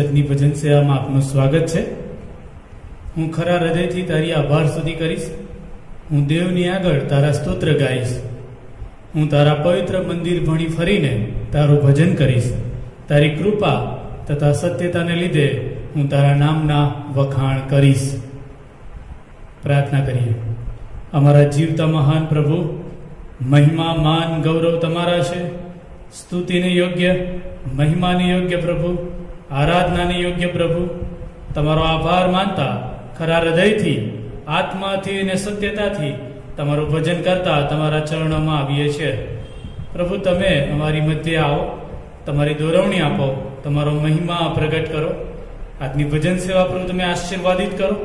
આજની ભજન સેવામાં આપનું સ્વાગત છે. હું ખરા હૃદયથી તારી આભાર સ્તુતિ કરીશ. હું દેવની આગળ તારા સ્તોત્ર ગાઈશ. હું તારા પવિત્ર મંદિર ભણી ફરીને તારું ભજન કરીશ. તારી કૃપા તથા સત્યતાને લીધે હું તારા નામના વખાણ કરીશ. પ્રાર્થના કરીએ. અમારા જીવતા મહાન પ્રભુ, મહિમા, માન, ગૌરવ તમારા છે. સ્તુતિને યોગ્ય, મહિમાને યોગ્ય પ્રભુ, આરાધનાને યોગ્ય પ્રભુ, તમારો આભાર માનતા ખરા હૃદયથી, આત્માથી અને સત્યતાથી તમારું ભજન કરતા તમારા ચરણોમાં આવીએ છીએ. પ્રભુ, તમે અમારી મધ્યે આવો, તમારી દોરવણી આપો, તમારો મહિમા પ્રગટ કરો. આજની ભજન સેવા પ્રભુ તમે આશીર્વાદિત કરો.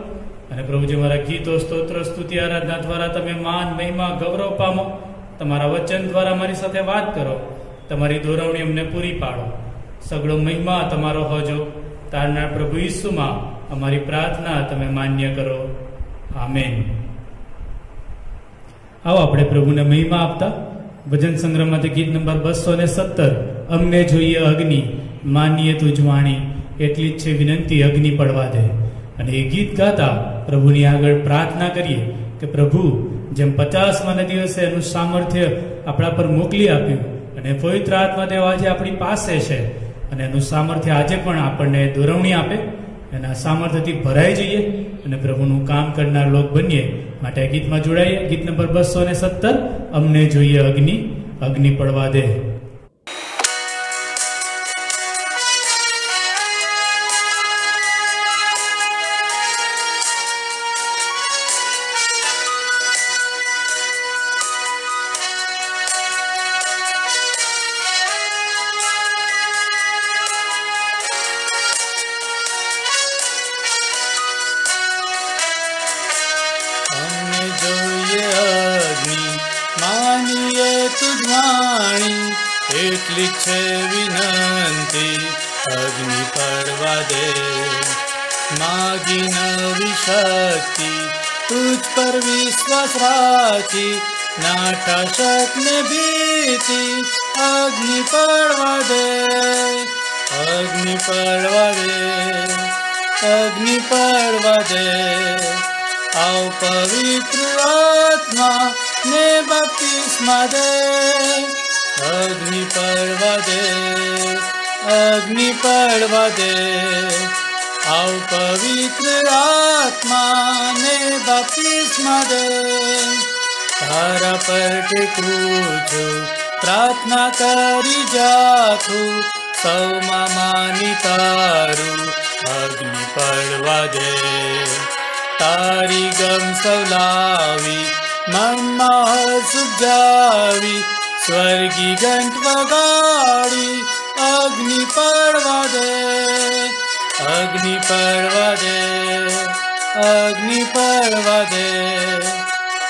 અને પ્રભુ, જે મારા ગીતો, સ્તોત્ર, સ્તુતિ, આરાધના દ્વારા તમે માન, મહિમા, ગૌરવ પામો. તમારા વચન દ્વારા મારી સાથે વાત કરો. તમારી દોરવણી અમને પૂરી પાડો. સગળો મહિમા તમારો હોજો. તારના પ્રભુ ઈસુમાં અમારી પ્રાર્થના તમે માન્ય કરો. આમેન. આવો આપણે પ્રભુને મહિમા આપતા ભજન સંગ્રહમાંથી ગીત નંબર 217, અમને જોઈએ અગ્નિ, માનીએ તુજ વાણી, એટલી જ છે વિનંતી, અગ્નિ પડવા દે. અને એ ગીત ગાતા પ્રભુની આગળ પ્રાર્થના કરીએ કે પ્રભુ, જેમ 50મા દિવસે એનું સામર્થ્ય આપણા પર મોકલી આપ્યું અને પવિત્ર આત્મા દેવ આજે આપણી પાસે છે અને એનું સામર્થ્ય આજે પણ આપણને દોરવણી આપે, એના સામર્થ્યથી ભરાઈ જઈએ અને પ્રભુનું કામ કરનાર લોક બનીએ. માટે આ ગીતમાં જોડાઈએ. ગીત નંબર 217, અમને જોઈએ અગ્નિ, અગ્નિ પડવા દે. એટલી છે વિનંતી, અગ્નિ પડવા દે. માગી નવી શક્તિ, તુજ પર વિશ્વાસ રાખી, નાઠા શકને ભીતિ, અગ્નિ પડવા દે, અગ્નિ પડવા દે, અગ્નિ પડવા દે. આવ પવિત્ર આત્મા ને બપ્તિસ્મા દે, અગ્નિ પડવા દે, અગ્નિ પડવા દે. આવ પવિત્ર આત્મા ને બપ્તિસ્મા દે. તારા પર ટેકું છું, પ્રાર્થના કરી જાખું, સૌમાં માની તારું, અગ્નિ પડવા દે. તારી ગમ સૌલાવી, મનમાં હર્ષ ઉપજાવી, સ્વર્ગી ઘંટ વગાડી, અગ્નિ પડવા દે, અગ્નિ પડવા દે, અગ્નિ પડવા દે.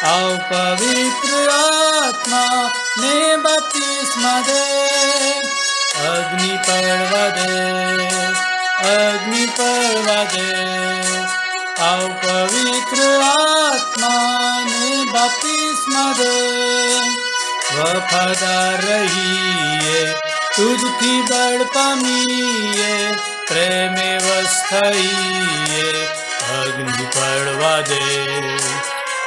આવ પવિત્ર આત્મા ને બપ્તિસ્મા દે, અગ્નિ પડવા દે, અગ્નિ પડવા દે. આવ પવિત્ર આત્મા ને બપ્તિસ્મા દે. વફાદાર રહીએ, તુજથી બળ પામીએ, પ્રેમે વશ થઈએ, અગ્નિ પડવા દે.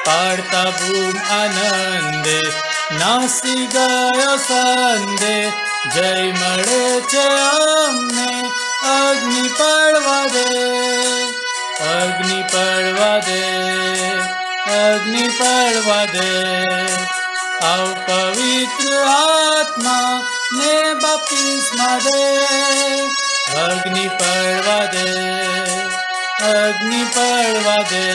પાડતા ભૂમ આનંદે, નાસી ગયો સંદે, જય મળે છે અમને, અગ્નિ પડવા દે, અગ્નિ પડવા દે, અગ્નિ પડવા દે. આવ પવિત્ર આત્મા ને બપ્તિસ્મા દે, અગ્નિ પડવા દે, અગ્નિ પડવા દે.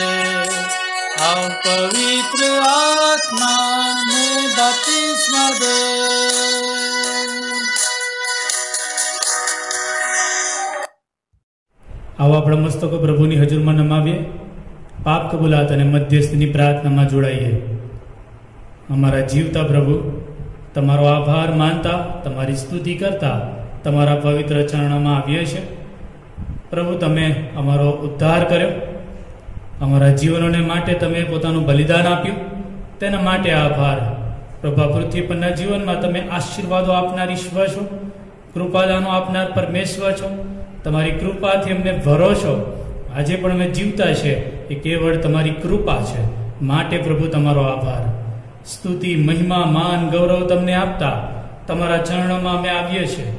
આવ પવિત્ર આત્મા ને બપ્તિસ્મા દે. આવો આપણા મસ્તકો પ્રભુની હજુરમાં નમાવીએ. પાપ કબૂલાત અને મધ્યસ્થની પ્રાર્થનામાં જોડાઈએ. અમારા જીવતા પ્રભુ, તમારો આભાર માનતા, તમારી સ્તુતિ કરતા તમારા પવિત્ર ચરણોમાં આવીએ છીએ. પ્રભુ, તમે અમારો ઉદ્ધાર કર્યો, અમારા જીવનોને માટે તમે પોતાનું બલિદાન આપ્યું, તેના માટે આભાર. પ્રભુ, પૃથ્વી પરના જીવનમાં તમે આશીર્વાદો આપનાર ઈશ્વર છો, કૃપાદાનો આપનાર પરમેશ્વર છો. તમારી કૃપાથી અમને ભરો છો. આજે પણ અમે જીવતા છે એ કેવળ તમારી કૃપા છે. માટે પ્રભુ તમારો આભાર. સ્તુતિ, મહિમા, માન, ગૌરવ તમને આપતા તમારા ચરણોમાં અમે આવીએ છીએ.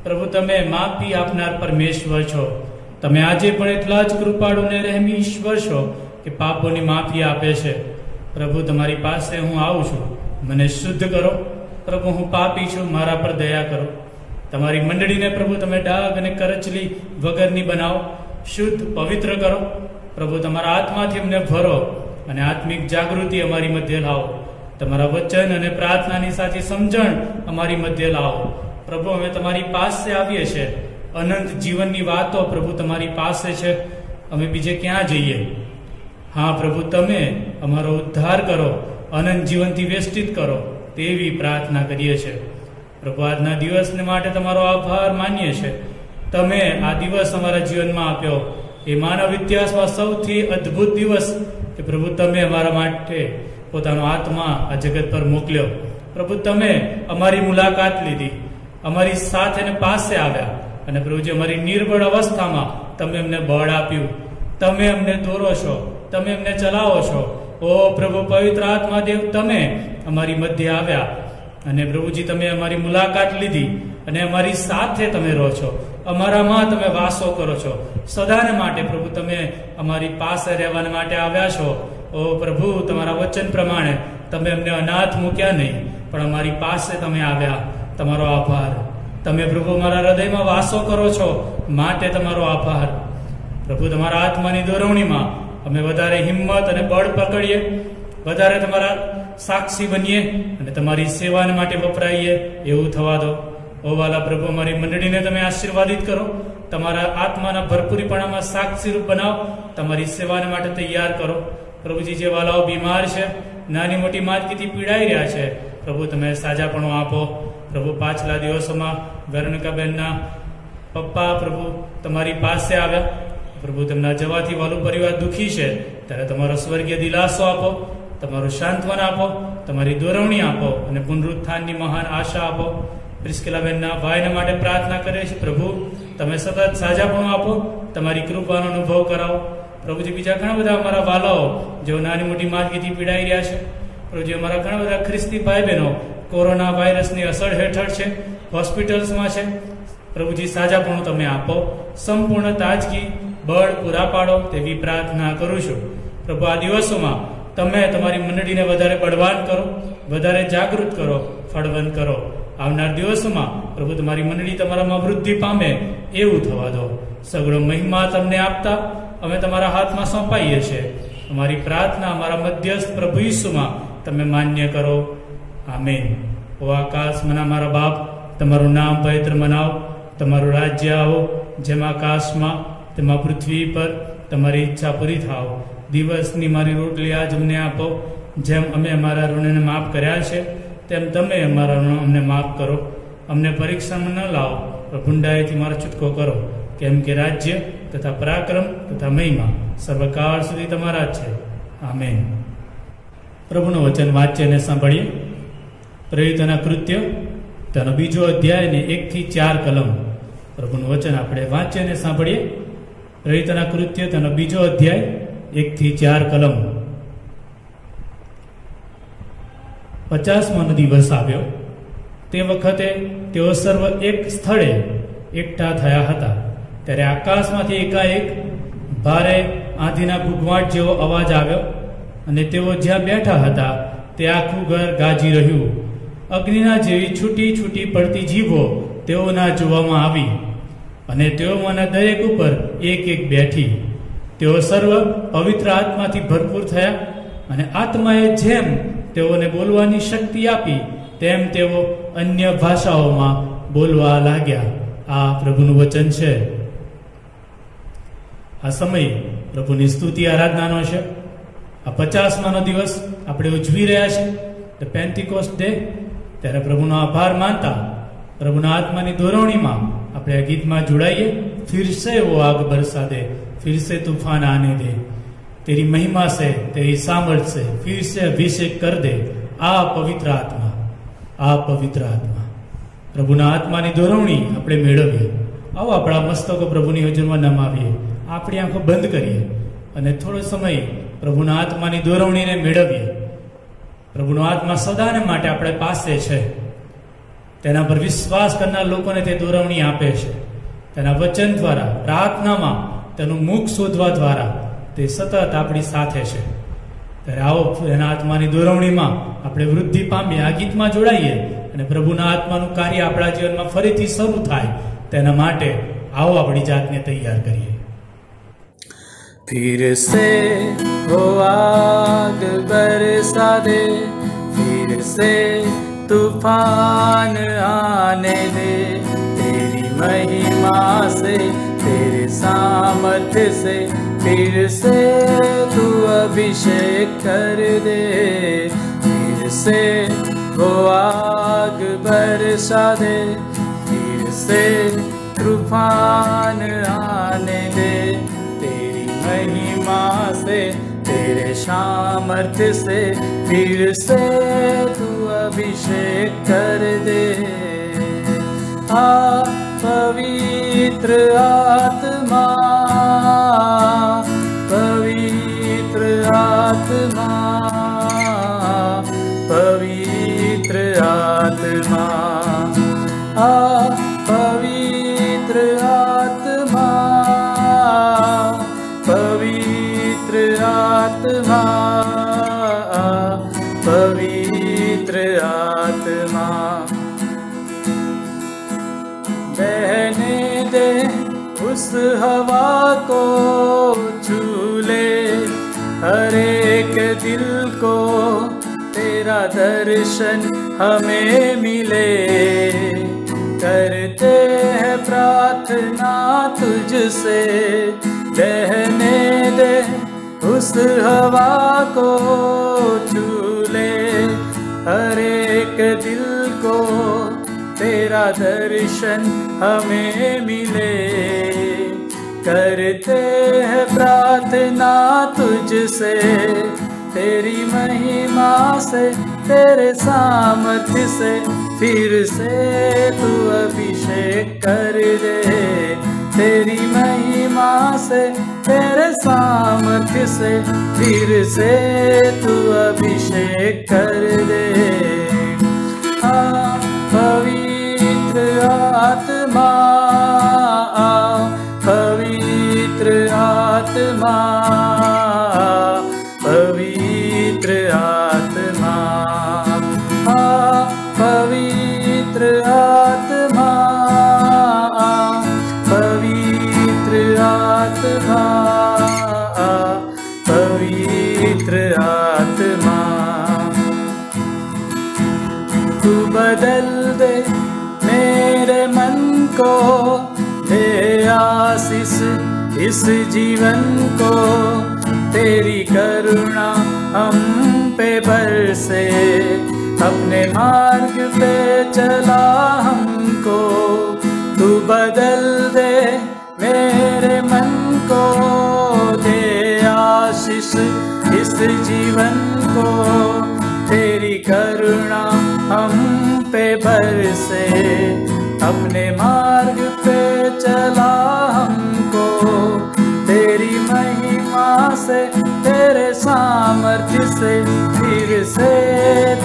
પ્રભુ તમે માફી આપનાર પરમેશ્વર છો. તમે આજે પણ એટલા જ કૃપાળુ ને રહેમી ઈશ્વર છો કે પાપોની માફી આપે છે. પ્રભુ તમારી પાસે હું આવું છું, મને શુદ્ધ કરો. પ્રભુ હું પાપી છું, મારા પર દયા કરો. તમારી મંડળીને પ્રભુ તમે ડાઘ અને કરચલી વગરની બનાવો, શુદ્ધ પવિત્ર કરો. પ્રભુ તમારા આત્માથી અમને ભરો અને આત્મિક જાગૃતિ અમારી મધ્ય લાવો. તમારા વચન અને પ્રાર્થનાની સાચી સમજણ અમારી મધ્ય લાવો. પ્રભુ અમે તમારી પાસે આવીએ છીએ. અનંત જીવનની વાતો પ્રભુ તમારી પાસે છે, અમે બીજે ક્યાં જઈએ? હા પ્રભુ, તમે અમારો ઉદ્ધાર કરો, અનંત જીવનથી વેષ્ટિત કરો, તેવી પ્રાર્થના કરીએ છીએ. પ્રભુ આજના દિવસને માટે તમારો આભાર માનીએ છીએ. તમે આ દિવસ અમારા જીવનમાં આપ્યો, એ માનવ ઇતિહાસમાં સૌથી અદ્ભુત દિવસ કે પ્રભુ તમે અમારા માટે પોતાનો આત્મા આ જગત પર મોકલ્યો. પ્રભુ તમે અમારી મુલાકાત લીધી, અમારી સાથે ને પાસે આવ્યા અને પ્રભુજી અમારી નિર્બળ અવસ્થામાં તમે અમને બળ આપ્યું. તમે અમને દોરો છો, તમે અમને ચલાવો છો. ઓ પ્રભુ પવિત્ર આત્મા દેવ, તમે અમારી મધ્ય આવ્યા અને પ્રભુજી તમે અમારી મુલાકાત લીધી અને અમારી સાથે તમે રહો છો. અમારામાં તમે વાસો કરો છો સદાને માટે. પ્રભુ તમે અમારી પાસે રહેવાને માટે આવ્યા છો. ઓ પ્રભુ, તમારા વચન પ્રમાણે તમે અમને અનાથ મૂક્યા નહીં, પણ અમારી પાસે તમે આવ્યા. તમારો આભાર. તમે પ્રભુ મારા હૃદયમાં વાસો કરો છો, માટે તમારો આભાર. પ્રભુ તમારા આત્માની દોરવણીમાં અમે વધારે હિંમત અને બળ પકડીએ, વધારે તમારા સાક્ષી બનીએ અને તમારી સેવાને માટે વપરાઈએ એવું થવા દો. ઓ વાલા પ્રભુ, અમારી મંડળીને તમે આશીર્વાદિત કરો. તમારા આત્માના ભરપૂરીપણામાં સાક્ષીરૂપ બનાવો. તમારી સેવાને માટે તૈયાર કરો. પ્રભુજી, જે વાલાઓ બીમાર છે, નાની મોટી માંદગીથી પીડાઈ રહ્યા છે, પ્રભુ તમે સાજાપણું આપો. પ્રભુ પાછલા દિવસોમાં વેરોનિકાબેનના પપ્પા પ્રભુ તમારી પાસે આવ્યા. પ્રભુ તેમના જવાથી વાલું પરિવાર દુઃખી છે, ત્યારે તમારો સ્વર્ગીય દિલાસો આપો, તમારું સાંત્વન આપો, તમારી દોરવણી આપો અને પુનરુત્થાનની મહાન આશા આપો. પ્રિસ્કિલાબેનના ભાઈને માટે પ્રાર્થના કરે છે. પ્રભુ તમે સતત સાજાપણું આપો, તમારી કૃપાનો અનુભવ કરાવો. પ્રભુજી, બીજા ઘણા બધા અમારા વાલાઓ જેઓ નાની મોટી માંદગીથી પીડાઈ રહ્યા છે, પ્રભુજી અમારા ઘણા બધા ખ્રિસ્તી ભાઈ બહેનો કોરોના વાયરસની અસર હેઠળ છે, હોસ્પિટલ્સમાં છે. પ્રભુજી સાજાપણું તમે આપો, સંપૂર્ણ તાજગી બળ પૂરા પાડો તેવી પ્રાર્થના કરું છું. પ્રભુ આ દિવસોમાં તમે તમારી મંડળીને વધારે બળવાન કરો, વધારે જાગૃત કરો, ફળવંત કરો. આવનાર દિવસોમાં પ્રભુ તમારી મંડળી તમારામાં વૃદ્ધિ પામે એવું થવા દો. સગળો મહિમા તમને આપતા અમે તમારા હાથમાં સોંપાઈએ છીએ. અમારી પ્રાર્થના અમારા મધ્યસ્થ પ્રભુ ઈસુમાં તમે માન્ય કરો. આમેન. ઓ આકાશમાં મારા બાપ, તમારું નામ પવિત્ર મનાવો, તમારું રાજ્ય આવો, જેમ આકાશમાં તેમાં પૃથ્વી પર તમારી ઈચ્છા પૂરી થાવ. દિવસની મારી રોટલી આજ અમને આપો, જેમ અમે અમારા ઋણને માફ કર્યા છે તેમ તમે અમારા ઋણ અમને માફ કરો. અમને પરીક્ષામાં ન લાવો, પણ ભૂંડાઈથી મારો છૂટકો કરો. કેમ કે રાજ્ય તથા પરાક્રમ તથા મહિમા સર્વકાળ સુધી તમારા જ છે. આમેન. પ્રભુનું વચન વાંચીએ અને સાંભળીએ. પ્રેરિતોના કૃત્ય તેનો 2 અધ્યાય ને 1 થી 4 કલમ. પ્રભુનું વચન આપણે વાંચીએ અને સાંભળીએ. પ્રેરિતોના કૃત્ય તેનો 2 અધ્યાય 1 થી 4 કલમ. 50મો દિવસ આવ્યો, તે વખતે તેઓ સર્વ એક સ્થળે એકઠા થયા હતા. ત્યારે આકાશમાંથી એકાએક ભારે આંધીના ગુગવાટ જેવો અવાજ આવ્યો અને તેઓ જ્યાં બેઠા હતા તે આખું ઘર ગાજી રહ્યું. અગ્નિના જેવી છૂટી છૂટી પડતી જીભો તેઓના જોવામાં આવી અને તેઓમાંના દરેક ઉપર એક એક બેઠી. તેઓ સર્વ પવિત્ર આત્માથી ભરપૂર થયા અને આત્માએ જેમ તેઓને બોલવાની શક્તિ આપી તેમ તેઓ અન્ય ભાષાઓમાં બોલવા લાગ્યા. આ પ્રભુનું વચન છે. આ સમય પ્રભુની સ્તુતિ આરાધનાનો છે. આ 50મો દિવસ આપણે ઉજવી રહ્યા છે, ધ પેન્ટિકોસ્ટ ડે. ત્યારે પ્રભુનો આભાર માનતા પ્રભુના આત્માની દોરવણીમાં આપણે આ ગીતમાં જોડાઈએ. ફિર સે વો આગ બરસા દે, फिर से तूफान आने दे, तेरी महिमा से तेरी सामर्थ से फिर से अभिषेक कर दे, आ पवित्र आत्मा, आ पवित्र आत्मा. પ્રભુના આત્માની દોરવણી આપણે મેળવીએ. આવો આપણા મસ્તકો પ્રભુની હજુરમાં નમાવીએ, આપણી આંખો બંધ કરીએ અને થોડો સમય પ્રભુના આત્માની દોરવણીને મેળવીએ. પ્રભુનો આત્મા સદાને માટે આપણે પાસે છે. તેના પર વિશ્વાસ કરનાર લોકોને તે દોરવણી આપે છે. તેના વચન દ્વારા, પ્રાર્થનામાં, તેનું મુખ શોધવા દ્વારા તે સતત આપણી સાથે છે. ત્યારે આવો એના આત્માની દોરવણીમાં આપણે વૃદ્ધિ પામીએ, આ ગીતમાં જોડાઈએ અને પ્રભુના આત્માનું કાર્ય આપણા જીવનમાં ફરીથી શરૂ થાય તેના માટે आओ अपनी जात ने तैयार करिए. फिर से वो आग बरसा दे, फिर से तूफान आने दे, तेरी महिमा से, तेरे सामर्थ्य से फिर से तू अभिषेक कर दे. फिर से वो आग बरसा दे, फिर से तूफान आने दे, तेरी महिमा से, तेरे सामर्थ्य से फिर से तू अभिषेक कर दे. आ पवित्र आत्मा, पवित्र आत्मा, पवित्र आत्मा, आ पवित्र आत्मा, पवित्र आत्मा, पवित्र आत्मा. बहने दे उस हवा को, छू ले हर एक दिल को, तेरा दर्शन हमें मिले. करते हैं प्रार्थना तुझसे, बहने दे उस हवा को, छू ले हर एक दिल को, तेरा दर्शन हमें मिले. करते हैं प्रार्थना तुझसे, तेरी महिमा से, तेरे सामर्थ्य से फिर से तू अभिषेक कर दे. तेरी महिमा से, तेरे सामर्थ्य से फिर से तू अभिषेक कर दे. पवित्र आत्मा, पवित्र आत्मा, पवित्र आत्मा, पवित्र आत्मा, पवित्र आत्मा, पवित्र आत्मा. तू बदल दे मेरे मन को, दे आशीष इस जीवन को, तेरी करुणा हम पे बरसे, अपने मार्ग पे चला हमको. तू बदल दे मेरे मन को, दे आशीष इस जीवन को, तेरी करुणा हम पे बरसे, अपने मार्ग पे चला हमको. तेरी महिमा से, तेरे सामर्थ्य से फिर से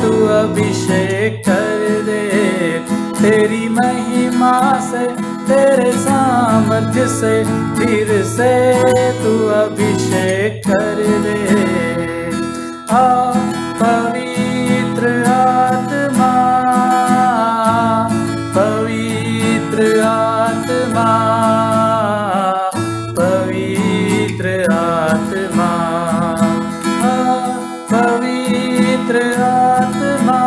तू अभिषेक कर दे. तेरी महिमा से, तेरे सामर्थ्य से फिर से तू अभिषेक कर दे. आ पवित्र आत्मा, पवित्र आत्मा, पवित्र आत्मा, पवित्र आत्मा,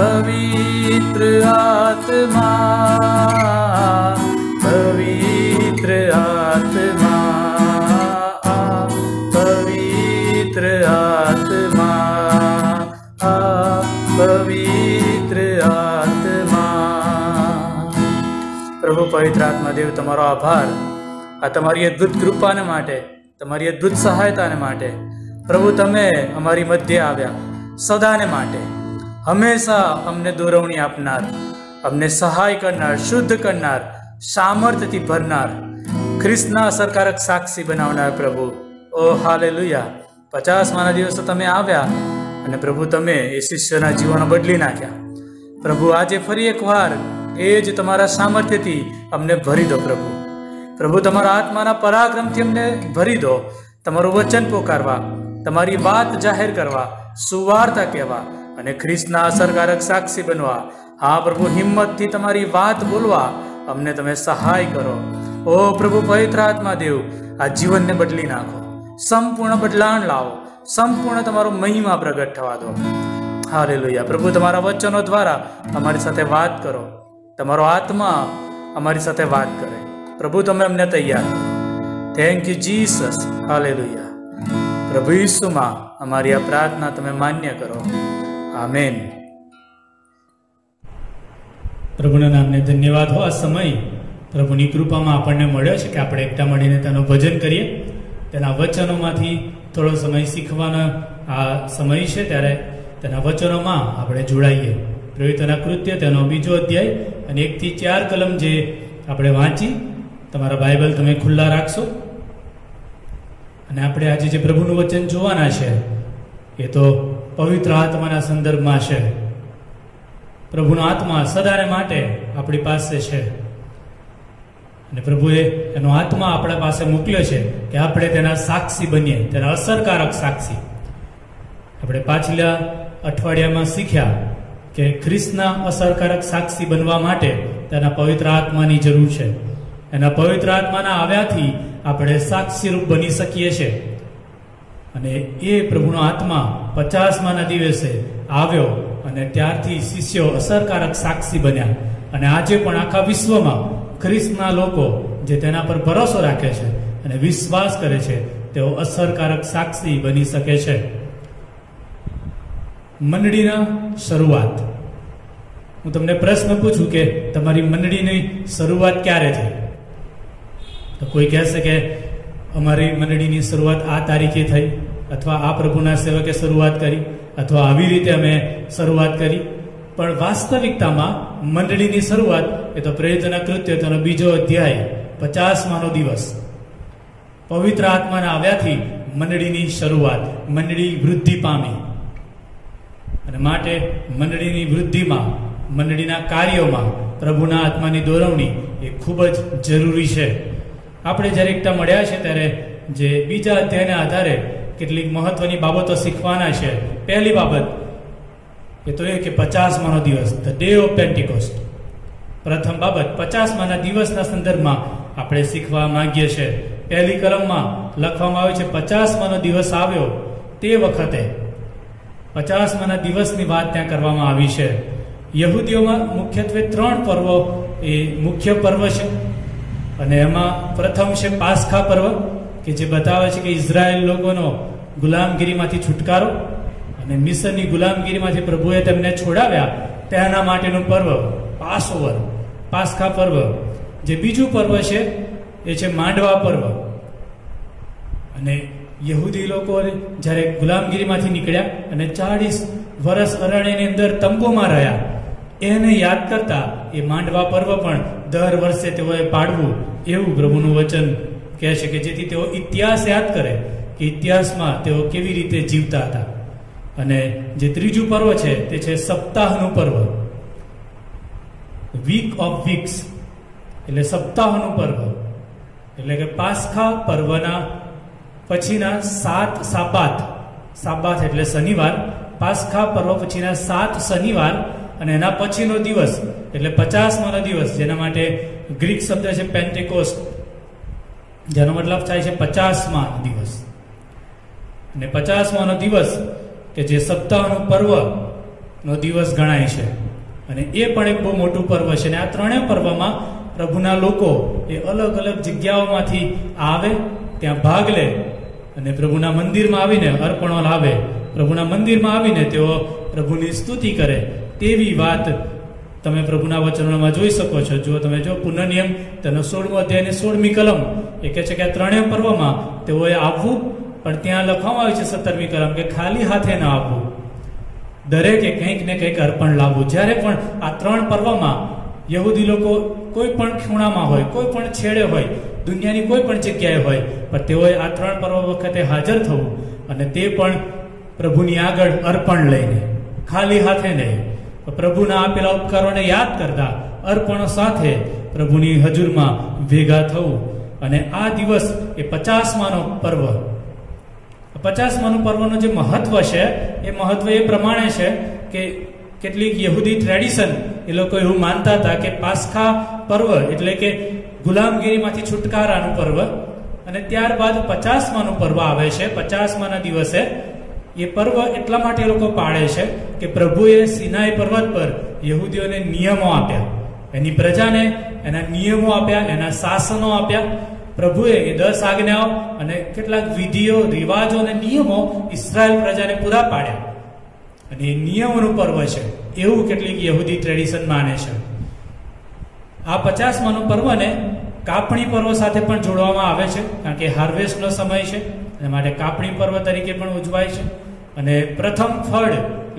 पवित्र आत्मा, पवित्र आत्मा, पवित्र आत्मा, पवित्र आत्मा. प्रभु पवित्र आत्मा देव तमारो आभार आ तमारी अद्भुत कृपाने माटे, तमारी अद्भुत सहायताने माटे. प्रभु तमे अमारी मध्य आव्या सदाने माटे, हमेशा अमने दोरवणी आपनार, અમને સહાય કરનાર, શુદ્ધ કરનાર, સામર્થ્યથી ભરનાર, ખ્રિસ્તના અસરકારક સાક્ષી બનાવનાર પ્રભુ. ઓ હાલેલુયા. 50માના દિવસે તમે આવ્યા અને પ્રભુ તમે એ શિષ્યના જીવનો બદલી નાખ્યા. પ્રભુ આજે ફરી એકવાર એ જ તમારા સામર્થ્યથી અમને ભરી દો પ્રભુ. પ્રભુ તમારા આત્માના પરાક્રમથી અમને ભરી દો, તમારું વચન પોકારવા, તમારી વાત જાહેર કરવા, સુવાર્તા કહેવા અને ખ્રિસ્તના અસરકારક સાક્ષી બનવા. હા પ્રભુ, હિંમતથી તમારી વાત બોલવા અમને તમે સહાય કરો. ઓ પ્રભુ પવિત્ર આત્મા દેવ, આ જીવનને બદલી નાખો, સંપૂર્ણ બદલાણ લાવો, સંપૂર્ણ તમારો મહિમા પ્રગટ થવા દો. હાલેલુયા. પ્રભુ તમારા વચનો દ્વારા અમારી સાથે વાત કરો, તમારો આત્મા અમારી સાથે વાત કરે. પ્રભુ તમે અમને તૈયાર કરો. Thank you Jesus. હાલેલુયા. પ્રભુ ઈસુમાં અમારી આ પ્રાર્થના તમે માન્ય કરો. આમેન. પ્રભુના નામને ધન્યવાદ હો. આ સમય પ્રભુની કૃપામાં આપણને મળ્યો છે કે આપણે એકતા મળીને તેનું ભજન કરીએ, તેના વચનોમાંથી થોડો સમય શીખવાનો આ સમય છે, ત્યારે તેના વચનોમાં આપણે જોડાઈએ. પ્રવૃત્તિઓના કૃત્ય તેનો 2 અધ્યાય અને 1 થી 4 કલમ જે આપણે વાંચી, તમારા બાઇબલ તમે ખુલ્લા રાખશો અને આપણે આજે જે પ્રભુનું વચન જોવાના છે એ તો પવિત્ર આત્માના સંદર્ભમાં છે. પ્રભુનો આત્મા સદાને માટે આપણી પાસે છે અને પ્રભુએ એનો આત્મા આપણા પાસે મોકલ્યો છે કે આપણે તેના સાક્ષી બનીએ, તેના અસરકારક સાક્ષી. આપણે પાછલા અઠવાડિયામાં શીખ્યા કે ખ્રિસ્તના અસરકારક સાક્ષી બનવા માટે તેના પવિત્ર આત્માની જરૂર છે. એના પવિત્ર આત્માના આવ્યાથી આપણે સાક્ષીરૂપ બની શકીએ છીએ. અને એ પ્રભુનો આત્મા 50માના દિવસે આવ્યો અને ત્યારથી શિષ્યો અસરકારક સાક્ષી બન્યા. અને આજે પણ આખા વિશ્વમાં ખ્રિસ્તના લોકો જે તેના પર ભરોસો રાખે છે અને વિશ્વાસ કરે છે, તેઓ અસરકારક સાક્ષી બની શકે છે. મંડળીના શરૂઆત. હું તમને પ્રશ્ન પૂછું કે તમારી મંડળીની શરૂઆત ક્યારે થઈ? તો કોઈ કહેશે કે અમારી મંડળીની શરૂઆત આ તારીખે થઈ, અથવા આ પ્રભુના સેવકે શરૂઆત કરી, અથવા આવી રીતે અમે શરૂઆત કરી. પણ વાસ્તવિકતામાં મંડળીની શરૂઆત એ તો પ્રેરિતોના કૃત્ય તેનો 2 અધ્યાય 50માનો દિવસ, પવિત્ર આત્માના આવ્યાથી મંડળીની શરૂઆત, મંડળી વૃદ્ધિ પામી. અને માટે મંડળીની વૃદ્ધિમાં, મંડળીના કાર્યોમાં પ્રભુના આત્માની દોરવણી એ ખૂબ જ જરૂરી છે. આપણે જ્યારે એકતા મળ્યા છે ત્યારે જે 2 અધ્યાયના આધારે કેટલીક મહત્વની બાબતો શીખવાના છે. પહેલી બાબત એ તો એ કે 50માનો દિવસ, ધ ડે ઓફ પેન્ટિકોસ્ટ. પ્રથમ બાબત 50માના દિવસના સંદર્ભમાં આપણે શીખવા માંગીએ છીએ. પહેલી કલમમાં લખવામાં આવે છે 50માનો દિવસ આવ્યો તે વખતે. 50માના દિવસની વાત ત્યાં કરવામાં આવી છે. યહૂદીઓમાં મુખ્યત્વે 3 પર્વો એ મુખ્ય પર્વ છે અને એમાં પ્રથમ છે પાસ્ખા પર્વ, કે જે બતાવે છે કે ઇઝરાયેલ લોકોનો ગુલામગીરીમાંથી છુટકારો અને મિસરની ગુલામગીરીમાંથી પ્રભુએ તેમને છોડાવ્યા તેના માટેનું પર્વ પાસઓવર, પાસ્ખા પર્વ. જે બીજું પર્વ છે એ છે માંડવા પર્વ. અને યહૂદી લોકો જ્યારે ગુલામગીરીમાંથી નીકળ્યા અને 40 વર્ષ અરણ્યની અંદર તંબુમાં રહ્યા, એને યાદ કરતા એ માંડવા પર્વ પણ દર વર્ષે તેઓએ પાડવું, એવું પ્રભુનું વચન કહે છે, કે જેથી તેઓ ઇતિહાસ યાદ કરે કે ઇતિહાસમાં તેઓ કેવી રીતે જીવતા હતા. અને જે ત્રીજું પર્વ છે તે છે સપ્તાહનું પર્વ, વીક ઓફ વીક્સ, એટલે સપ્તાહનું પર્વ. એટલે કે પાસ્ખા પર્વના પછીના 7 સાબાત, સાબાત એટલે શનિવાર, પાસ્ખા પર્વ પછીના 7 શનિવાર અને એના પછીનો દિવસ એટલે 50માનો દિવસ, જેના માટે ગ્રીક શબ્દ છે પેન્ટેકોસ્ટ, જેનો મતલબ થાય છે 50મા દિવસ. અને 50માનો દિવસ કે જે સપ્તાહનું પર્વનો દિવસ ગણાય છે. અને એ પણ એક બહુ મોટું પર્વ છે. અને આ 3 પર્વમાં પ્રભુના લોકો એ અલગ અલગ જગ્યાઓમાંથી આવે, ત્યાં ભાગ લે અને પ્રભુના મંદિરમાં આવીને અર્પણો લાવે. પ્રભુના મંદિરમાં આવીને તેઓ પ્રભુની સ્તુતિ કરે. તેવી વાત તમે પ્રભુના વચનોમાં જોઈ શકો છો. જો તમે જો પુનઃનિયમ તેનો 16મો અધ્યાયની 16મી કલમ એ કહે છે કે આ 3 પર્વમાં તેઓએ આવવું, પણ ત્યાં લખવામાં આવ્યું છે 17મી કલમ કે ખાલી હાથે ન આવવું. દરેકે કંઈક ને કંઈક અર્પણ લાવવું. જ્યારે પણ આ 3 પર્વમાં યહૂદી લોકો કોઈ પણ ખૂણામાં હોય, કોઈ પણ છેડે હોય, દુનિયાની કોઈ પણ જગ્યાએ હોય, પણ તેઓએ આ 3 પર્વ વખતે હાજર થવું અને તે પણ પ્રભુની આગળ અર્પણ લઈને, ખાલી હાથે નહીં, પ્રભુના આપેલા ઉપકારોને યાદ કરતા અર્પણો સાથે પ્રભુની હજુરમાં ભેગા થવું. અને આ દિવસ એ 50માનો પર્વ, 50માનું પર્વનું જે મહત્વ છે એ મહત્વ એ પ્રમાણે છે કે કેટલીક યહૂદી ટ્રેડિશન એ લોકો એવું માનતા હતા કે પાસ્ખા પર્વ એટલે કે ગુલામગીરીમાંથી છુટકારાનું પર્વ, અને ત્યારબાદ 50માનું પર્વ આવે છે. 50માના દિવસે એ પર્વ એટલા માટે એ લોકો પાળે છે કે પ્રભુએ સિનાઈ પર્વત પર યહૂદીઓને નિયમો આપ્યા, એની પ્રજાને એના નિયમો આપ્યા, એના શાસનો આપ્યા. પ્રભુએ એ 10 આજ્ઞાઓ અને કેટલાક વિધિઓ, રિવાજો અને નિયમો ઇસ્રાયેલ પ્રજાને પૂરા પાડ્યા, અને એ નિયમોનું પર્વ છે એવું કેટલીક યહૂદી ટ્રેડિશન માને છે. આ 50માનું પર્વને કાપણી પર્વ સાથે પણ જોડવામાં આવે છે, કારણ કે હાર્વેસ્ટનો સમય છે અને માટે કાપણી પર્વ તરીકે પણ ઉજવાય છે. અને પ્રથમ ફળ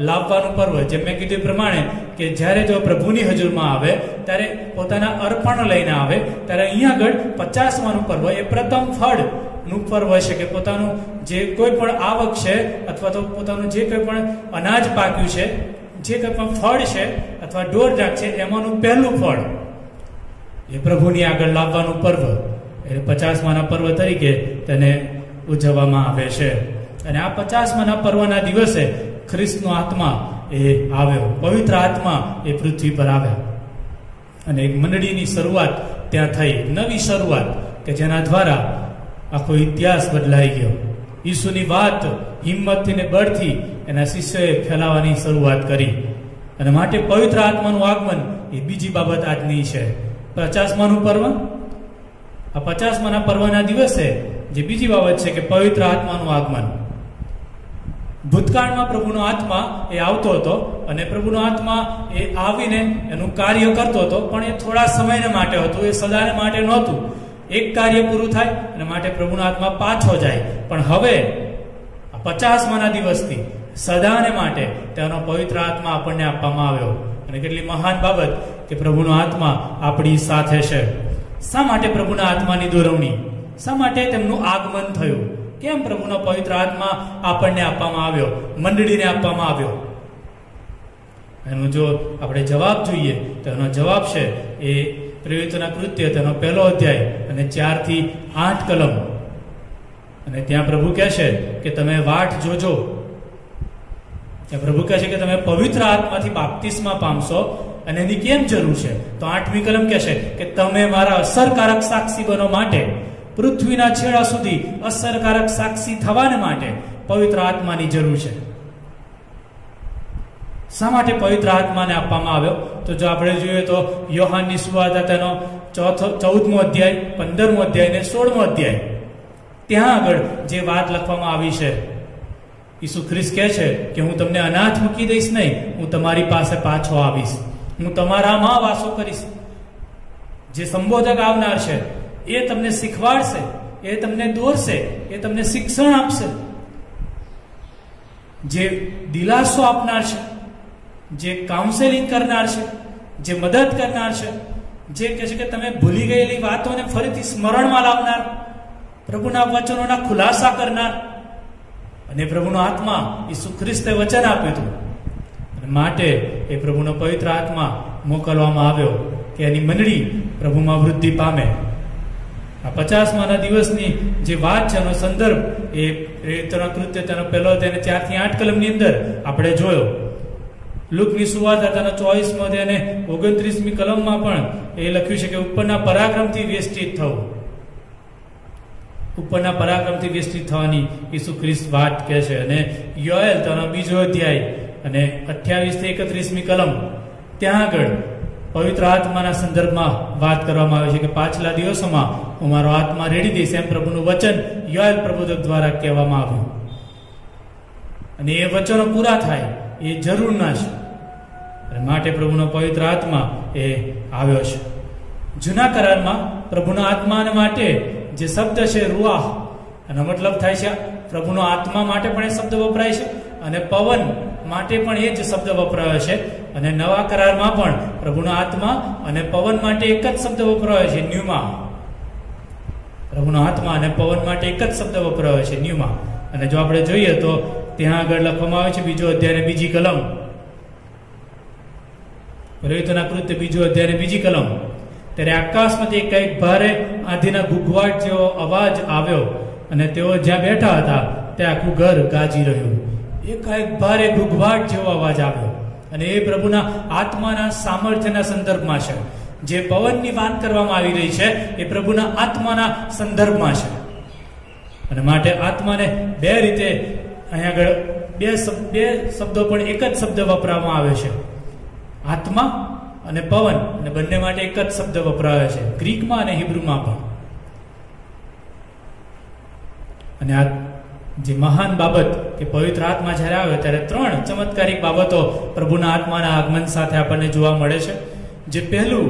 લાવવાનું પર્વ, જેમ મેં કીધું પ્રમાણે કે જ્યારે જો પ્રભુની હજુરમાં આવે ત્યારે પોતાના અર્પણ લઈને આવે, ત્યારે અહીંયા આગળ 50માનું પર્વ એ પ્રથમ ફળનું પર્વ છે કે પોતાનું જે કોઈ પણ આવક છે અથવા તો પોતાનું જે કોઈ પણ અનાજ પાક્યું છે, જે કોઈ પણ ફળ છે અથવા ઢોર ઢાક છે, એમાંનું પહેલું ફળ એ પ્રભુની આગળ લાવવાનું પર્વ, એટલે 50માના પર્વ તરીકે તેને ઉજવવામાં આવે છે. અને આ 50માના પર્વના દિવસે ખ્રિસ્તનો આત્મા એ આવ્યો, પવિત્ર આત્મા એ પૃથ્વી પર આવ્યા, અને એક મંડળીની શરૂઆત ત્યાં થઈ, નવી શરૂઆત કે જેના દ્વારા આખો ઇતિહાસ બદલાઈ ગયો. ઈસુની વાત હિંમતથી ને બળથી એના શિષ્યોએ ફેલાવવાની શરૂઆત કરી, અને માટે પવિત્ર આત્માનું આગમન એ બીજી બાબત આજની છે. 50માનું પર્વ, આ 50માના પર્વના દિવસે જે બીજી બાબત છે કે પવિત્ર આત્માનું આગમન. ભૂતકાળમાં પ્રભુનો આત્મા એ આવતો હતો અને પ્રભુનો આત્મા એ આવીને એનું કાર્ય કરતો હતો, પણ એ થોડા સમયને માટે હતું, એ સદાને માટે નહોતું. એક કાર્ય પૂરું થાય અને માટે પ્રભુનો આત્મા પાછો જાય. પણ હવે 50માના દિવસથી સદાને માટે તેનો પવિત્ર આત્મા આપણને આપવામાં આવ્યો, અને કેટલી મહાન બાબત કે પ્રભુનો આત્મા આપણી સાથે છે. શા માટે પ્રભુના આત્માની દોરવણી, શા માટે તેમનું આગમન થયું, કેમ પ્રભુનો પવિત્ર આત્મા આપણને આપવામાં આવ્યો, મંડળીને આપવામાં આવ્યો? એનો જો આપણે જવાબ જોઈએ તો એનો જવાબ છે એ પ્રેરિતોના કૃત્ય તેનો 1લો અધ્યાય અને 4 થી 8 કલમ. અને ત્યાં પ્રભુ કહે છે કે તમે વાટ જોજો, ત્યાં પ્રભુ કહે છે કે તમે પવિત્ર આત્માથી બાપ્તિસ્મા પામશો, અને એની કેમ જરૂર છે? તો 8મી કલમ કહે છે કે તમે મારા અસરકારક સાક્ષી બનો માટે, પૃથ્વીના છેડા સુધી અસરકારક સાક્ષી થવાને માટે પવિત્ર આત્માની જરૂર છે. શા માટે પવિત્ર આત્માને આપવામાં આવ્યો? તો જો આપણે જોઈએ તો યોહાનની સુવાર્તા તેનો 14મો અધ્યાય, 15મો અધ્યાય ને 16મો અધ્યાય, ત્યાં આગળ જે વાત લખવામાં આવી છે, ઈસુ ખ્રિસ્ત કહે છે કે હું તમને અનાથ મૂકી દઈશ નહીં, હું તમારી પાસે પાછો આવીશ, હું તમારામાં વાસો કરીશ. જે સંબોધક આવનાર છે એ તમને શીખવાડશે, એ તમને દોરશે, એ તમને શિક્ષણ આપશે. જે દિલાસો આપનાર છે, જે કાઉન્સેલિંગ કરનાર છે, જે મદદ કરનાર છે, જે કહે છે કે તમે ભૂલી ગયેલી વાતોને ફરીથી સ્મરણમાં લાવનાર, પ્રભુના વચનોના ખુલાસા કરનાર. અને પ્રભુનો આત્મા ઈસુ ખ્રિસ્તે વચન આપ્યું હતું, માટે એ પ્રભુનો પવિત્ર આત્મા મોકલવામાં આવ્યો કે એની મંડળી પ્રભુમાં વૃદ્ધિ પામે. આ 50માના દિવસની જે વાત છે એનો સંદર્ભ એ પ્રેરિતોના કૃત્ય તેનો 1લો અધ્યાય 4 થી 8 કલમની અંદર આપણે જોયો. લુકની સુવાર્તા તેનો 24મો અધ્યાય અને 29મી કલમમાં પણ એ લખ્યું છે કે ઉપરના પરાક્રમથી વેષ્ટિત થવું. ઉપરના પરાક્રમથી વેષ્ટિત થવાની ઈસુ ખ્રિસ્ત વાત કહે છે. અને યોએલ તેનો 2જો અધ્યાય અને 28 થી 31મી કલમ, ત્યાં આગળ પવિત્ર આત્માના સંદર્ભમાં વાત કરવામાં આવે છે કે પાછલા દિવસોમાં હું મારો આત્મા રેડી દઈશ, એમ પ્રભુનું વચન યોએલ પ્રબોધક દ્વારા કહેવામાં આવ્યું. અને એ વચનો પૂરા થાય એ જરૂરના છે, અને માટે પ્રભુનો પવિત્ર આત્મા એ આવ્યો છે. જૂના કરારમાં પ્રભુના આત્માને માટે જે શબ્દ છે રૂઆહ, એનો મતલબ થાય છે પ્રભુનો આત્મા માટે પણ એ શબ્દ વપરાય છે, અને પવન માટે પણ એ જ શબ્દ વપરાયો છે. અને નવા કરારમાં પણ પ્રભુનો આત્મા અને પવન માટે એક જ શબ્દ વપરાયો છે, ન્યુમા. પ્રભુનો આત્મા અને પવન માટે એક જ શબ્દ વપરાયો છે, ન્યુમા. અને જો આપણે જોઈએ તો ત્યાં આગળ લખવામાં આવે છે 2 અધ્યાય 2 કલમ, પુરોહિતોના કૃત્ય 2 અધ્યાય 2 કલમ. ત્યારે આકાશમાંથી કંઈક ભારે આંધીના ગુગવાટ જેવો અવાજ આવ્યો અને તેઓ જ્યાં બેઠા હતા ત્યાં આખું ઘર ગાજી રહ્યું. એ કંઈક ભારે ગુગવાટ જેવો અવાજ આવ્યો અને એ પ્રભુના આત્માના સામર્થ્યના સંદર્ભમાં છે. જે પવનની વાત કરવામાં આવી રહી છે એ પ્રભુના આત્માના સંદર્ભમાં છે. અને માટે આત્માને બે રીતે અહીંયા આગળ બે શબ્દો પણ એક જ શબ્દ વપરાવામાં આવે છે, આત્મા અને પવન, અને બંને માટે એક જ શબ્દ વપરાયો છે, ગ્રીકમાં અને હિબ્રુમાં પણ. અને આ જે મહાન બાબત કે પવિત્ર આત્મા જ્યારે આવે ત્યારે 3 ચમત્કારિક બાબતો પ્રભુના આત્માના આગમન સાથે આપણને જોવા મળે છે. જે પહેલું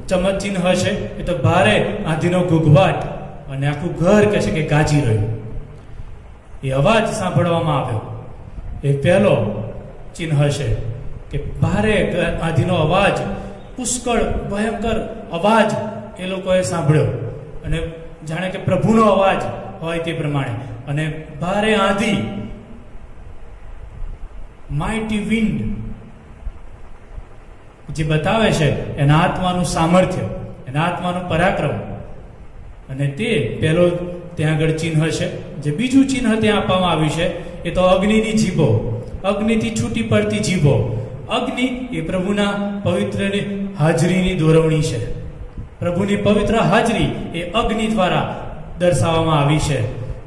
ચમત્ચિહ્ન છે એ તો ભારે આંધીનો ગુગવાટ અને આખું ઘર કહે છે કે ગાજી રહ્યું. એ અવાજ સાંભળવામાં આવ્યો. એ પહેલો ચિહ્ન છે કે ભારે આંધીનો અવાજ, પુષ્કળ ભયંકર અવાજ એ લોકોએ સાંભળ્યો. અને જાણે કે પ્રભુનો અવાજ હોય તે પ્રમાણે. અને ભારે આંધી, માઇટી વિન્ડ, જે બતાવે છે એના આત્માનું સામર્થ્ય, એના આત્માનું પરાક્રમ. અને તે પહેલો ત્યાં આગળ ચિહ્ન છે. જે બીજું ચિહ્ન ત્યાં આપવામાં આવ્યું છે એ તો અગ્નિની જીભો, અગ્નિથી છૂટી પડતી જીભો. અગ્નિ એ પ્રભુના પવિત્રની હાજરીની દોરવણી છે. પ્રભુની પવિત્ર હાજરી એ અગ્નિ દ્વારા દર્શાવવામાં આવી છે.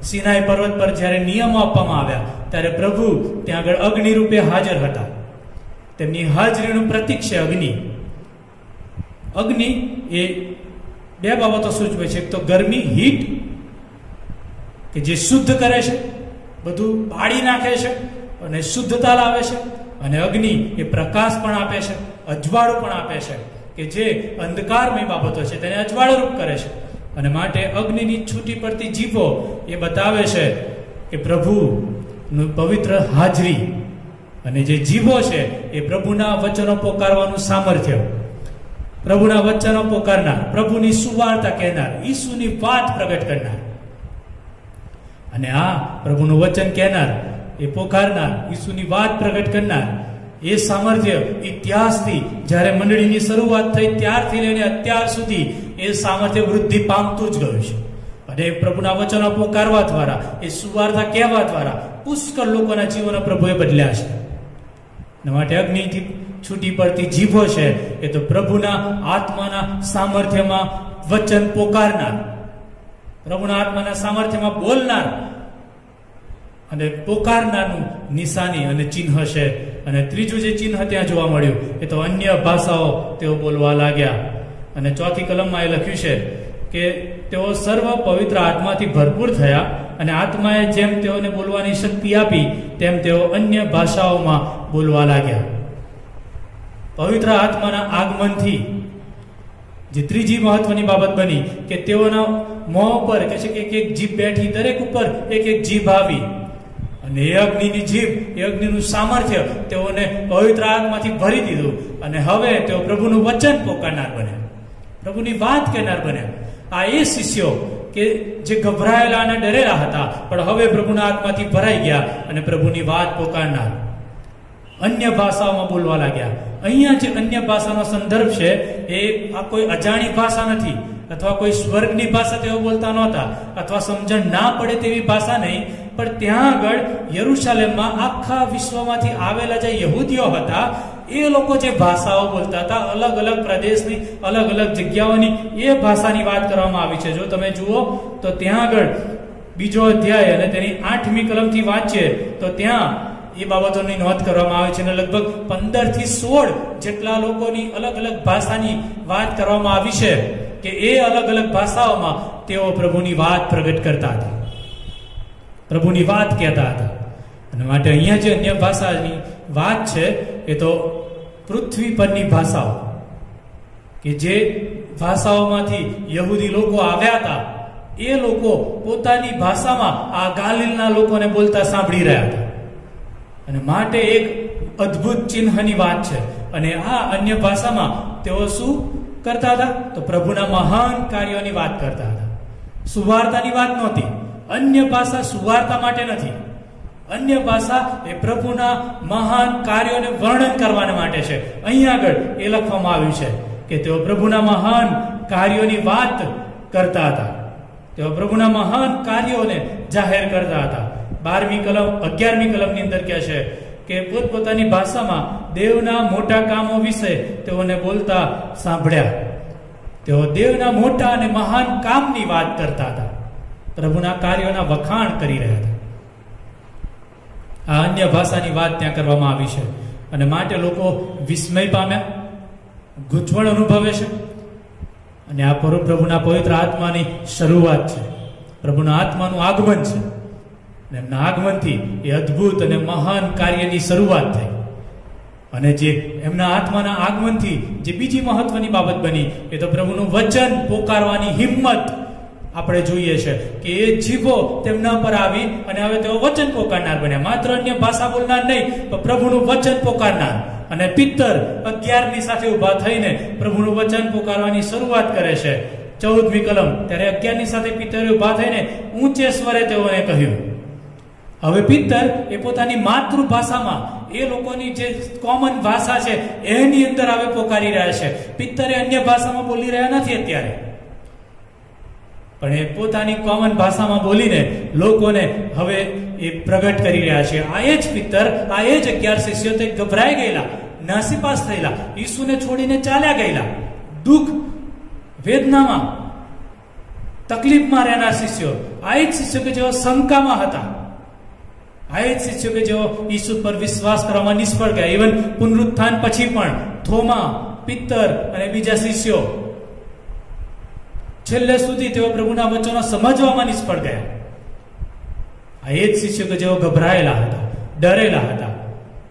સિનાઈ પર્વત પર જ્યારે નિયમો આપવામાં આવ્યા ત્યારે પ્રભુ ત્યાં આગળ અગ્નિ રૂપે હાજર હતા. તેમની હાજરીનું પ્રતીક છે અગ્નિ. અગ્નિ એ 2 બાબતો સૂચવે છે. એક તો ગરમી, હીટ, કે જે શુદ્ધ કરે છે, બધું બાળી નાખે છે અને શુદ્ધતા લાવે છે. અને અગ્નિ એ પ્રકાશ પણ આપે છે, અજવાળું પણ આપે છે, કે જે અંધકારમય બાબતો છે તેને અજવાળરૂપ કરે છે. અને માટે અગ્નિની છૂટી પડતી જીભો એ બતાવે છે કે પ્રભુનું પવિત્ર હાજરી. અને જે જીભો છે એ પ્રભુના વચનો પોકારવાનું સામર્થ્ય, પ્રભુના વચનો પોકારનાર, પ્રભુની સુવાર્તા કહેનાર, ઈસુની વાત પ્રગટ કરનાર. અને આ પ્રભુનું વચન કહેનાર, એ પોકારનાર, ઈસુની વાત પ્રગટ કરનાર, એ સામર્થ્ય ઇતિહાસથી જ્યારે મંડળીની શરૂઆત થઈ ત્યારથી લઈને અત્યાર સુધી એ સામર્થ્ય વૃદ્ધિ પામતું જ ગયું છે. અને પ્રભુના વચનો પોકારવા દ્વારા, એ સુવાર્તા કહેવા દ્વારા પુષ્કળ લોકોના જીવનો પ્રભુએ બદલ્યા છે. અને માટે અગ્નિથી છૂટી પડતી જીભો છે એ તો પ્રભુના આત્માના સામર્થ્યમાં વચન પોકારનાર, પ્રભુના આત્માના સામર્થ્યમાં બોલનાર અને પોકારનારનું નિશાની અને ચિહ્ન છે. અને ત્રીજું જે ચિહ્ન ત્યાં જોવા મળ્યું એ તો અન્ય ભાષાઓ તેઓ બોલવા લાગ્યા. અને 4th કલમમાં એ લખ્યું છે કે તેઓ સર્વ પવિત્ર આત્માથી ભરપૂર થયા અને આત્માએ જેમ તેઓને બોલવાની શક્તિ આપી તેમ તેઓ અન્ય ભાષાઓમાં બોલવા લાગ્યા. પવિત્ર આત્માના આગમનથી જે ત્રીજી મહત્વની બાબત બની કે તેઓના મોં પર કહે છે કે એક જીભ બેઠી, દરેક ઉપર એક જીભ આવી. અને એ અગ્નિની જીભ, એ અગ્નિનું સામર્થ્ય તેઓને પવિત્ર આત્માથી ભરી દીધું. અને હવે તેઓ પ્રભુનું વચન પોકારનાર બન્યા, પ્રભુની વાત કહેનાર બન્યા. આ એ શિષ્યો કે જે ગભરાયેલા અને ડરેલા હતા પણ હવે પ્રભુના આત્માથી ભરાઈ ગયા અને પ્રભુની વાત પોકારનાર, અન્ય ભાષાઓમાં બોલવા લાગ્યા. અહીંયા જે અન્ય ભાષાનો સંદર્ભ છે એ આ કોઈ અજાણી ભાષા નથી, અથવા કોઈ સ્વર્ગની ભાષા તેઓ બોલતા નહોતા, અથવા સમજણ ના પડે તેવી ભાષા નહીં. પણ ત્યાં આગળ યરુશલેમમાં આખા વિશ્વમાંથી આવેલા જે યહૂદીઓ હતા એ લોકો જે ભાષાઓ બોલતા હતા, અલગ અલગ પ્રદેશની, અલગ અલગ જગ્યાઓની એ ભાષાની વાત કરવામાં આવી છે. જો તમે જુઓ તો ત્યાં આગળ 2 અધ્યાય અને તેની 8મી કલમથી વાંચીએ તો ત્યાં એ બાબતોની નોંધ કરવામાં આવે છે. અને લગભગ 15 થી 16 જેટલા લોકોની અલગ અલગ ભાષાની વાત કરવામાં આવી છે કે એ અલગ અલગ ભાષાઓમાં તેઓ પ્રભુની વાત પ્રગટ કરતા હતા, પ્રભુની વાત કહેતા હતા. અને માટે અહીંયા જે અન્ય ભાષાની વાત છે એ તો પૃથ્વી પરની ભાષાઓ, કે જે ભાષાઓમાંથી યહૂદી લોકો આવ્યા હતા એ લોકો પોતાની ભાષામાં આ ગાલિલના લોકોને બોલતા સાંભળી રહ્યા હતા. અને માટે એક અદ્ભુત ચિહ્નની વાત છે. અને આ અન્ય ભાષામાં તેઓ શું કરતા હતા? તો પ્રભુના મહાન કાર્યોની વાત કરતા હતા. સુવાર્તાની વાત નહોતી. અન્ય ભાષા સુવાર્તા માટે નથી. અન્ય ભાષા એ પ્રભુના મહાન કાર્યોને વર્ણન કરવા માટે છે. અહીં આગળ એ લખવામાં આવ્યું છે કે તેઓ પ્રભુના મહાન કાર્યોની વાત કરતા હતા. તેઓ પ્રભુના મહાન કાર્યોને જાહેર કરતા હતા. 11મી કલમની અંદર કહે છે કે પોતપોતાની ભાષામાં દેવના મોટા કામો વિશે તેઓને બોલતા સાંભળ્યા. તેઓ દેવના મોટા અને મહાન કામની વાત કરતા હતા. પ્રભુના કાર્યોના વખાણ કરી રહ્યા હતા. આ અન્ય ભાષાની વાત ત્યાં કરવામાં આવી છે અને માટે લોકો વિસ્મય પામ્યા, ગૂંચવણ અનુભવે છે. અને આ પ્રભુના પવિત્ર આત્માની શરૂઆત છે. પ્રભુના આત્માનું આગમન છે. એમના આગમનથી એ અદ્ભુત અને મહાન કાર્યની શરૂઆત થઈ. અને જે એમના આત્માના આગમનથી જે બીજી મહત્વની બાબત બની એ તો પ્રભુનું વચન પોકારવાની હિંમત આપણે જોઈએ છે કે એ જીવો તેમના પર આવી અને હવે તેઓ વચન પોકારનાર બન્યા. માત્ર અન્ય ભાષા બોલનાર નહીં, પણ પ્રભુનું વચન પોકારનાર. અને પિત્તર 11ની સાથે ઉભા થઈને પ્રભુનું વચન પોકારવાની શરૂઆત કરે છે. 14મી કલમ, ત્યારે 11ની સાથે પિત્તરે ઉભા થઈને ઊંચે સ્વરે તેઓને કહ્યું. હવે પિત્તર એ પોતાની માતૃભાષામાં, એ લોકોની જે કોમન ભાષા છે એની અંદર હવે પોકારી રહ્યા છે. પિત્તરે અન્ય ભાષામાં બોલી રહ્યા નથી અત્યારે, પણ એ પોતાની કોમન ભાષામાં બોલીને લોકોને હવે એ પ્રગટ કરી રહ્યા છે. આ એ જ પિત્તર, આ એ જ 11 શિષ્યો તે ગભરાઈ ગયેલા, નાસીપાસ થયેલા, ઈસુને છોડીને ચાલ્યા ગયેલા, દુઃખ વેદનામાં તકલીફમાં રહેનાર શિષ્યો. આ એ જ શિષ્યો કે જેઓ શંકામાં હતા. આ એ જ શિષ્યો કે જેઓ ઈસુ પર વિશ્વાસ કરવામાં નિષ્ફળ ગયા. ઇવન પુનરુત્થાન પછી પણ થોમા, પિત્તર અને બીજા શિષ્યો છેલ્લે સુધી તેઓ પ્રભુના વચનો સમજવામાં નિષ્ફળ ગયા. આ એ જ શિષ્યો કે જેઓ ગભરાયેલા હતા, ડરેલા હતા,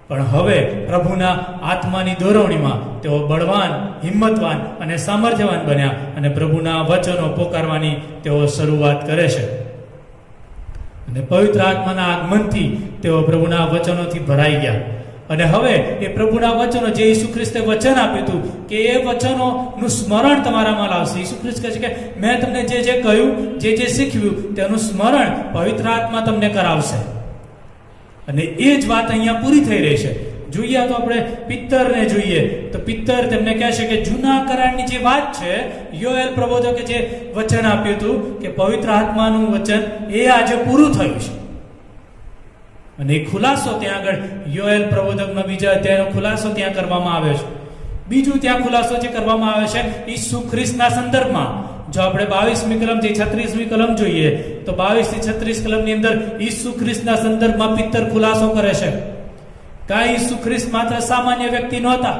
પણ હવે પ્રભુના આત્માની દોરવણીમાં તેઓ બળવાન, હિંમતવાન અને સામર્થ્યવાન બન્યા અને પ્રભુના વચનો પોકારવાની તેઓ શરૂઆત કરે છે. અને પવિત્ર આત્માના આગમનથી તેઓ પ્રભુના વચનોથી ભરાઈ ગયા. અને હવે એ પ્રભુના વચનો જે ઈસુ ખ્રિસ્તે વચન આપ્યું હતું કે એ વચનોનું સ્મરણ તમારામાં લાવશે. ઈસુ ખ્રિસ્ત કહે છે કે મેં તમને જે જે કહ્યું, જે જે શીખવ્યું તેનું સ્મરણ પવિત્ર આત્મા તમને કરાવશે. અને એ જ વાત અહીંયા પૂરી થઈ રહી છે. જોઈએ તો આપણે પિત્તરને જોઈએ તો પિત્તર તેમને કહે છે કે જૂના કરારની જે વાત છે, યોએલ પ્રબોધકે જે વચન આપ્યું હતું કે પવિત્ર આત્માનું વચન એ આજે પૂરું થયું છે. અને એ ખુલાસો ત્યાં આગળ યોએલ પ્રબોધકમાં બીજા અધ્યાયનો ખુલાસો ત્યાં કરવામાં આવ્યો છે. બીજું ત્યાં ખુલાસો જે કરવામાં આવે છે ઈસુ ખ્રિસ્તના સંદર્ભમાં. જો આપણે 22મી કલમથી 36મી કલમ જોઈએ તો 22 થી 36 કલમની અંદર ઈસુ ખ્રિસ્તના સંદર્ભમાં પિત્તર ખુલાસો કરે છે કે ઈસુ ખ્રિસ્ત માત્ર સામાન્ય વ્યક્તિ નહોતા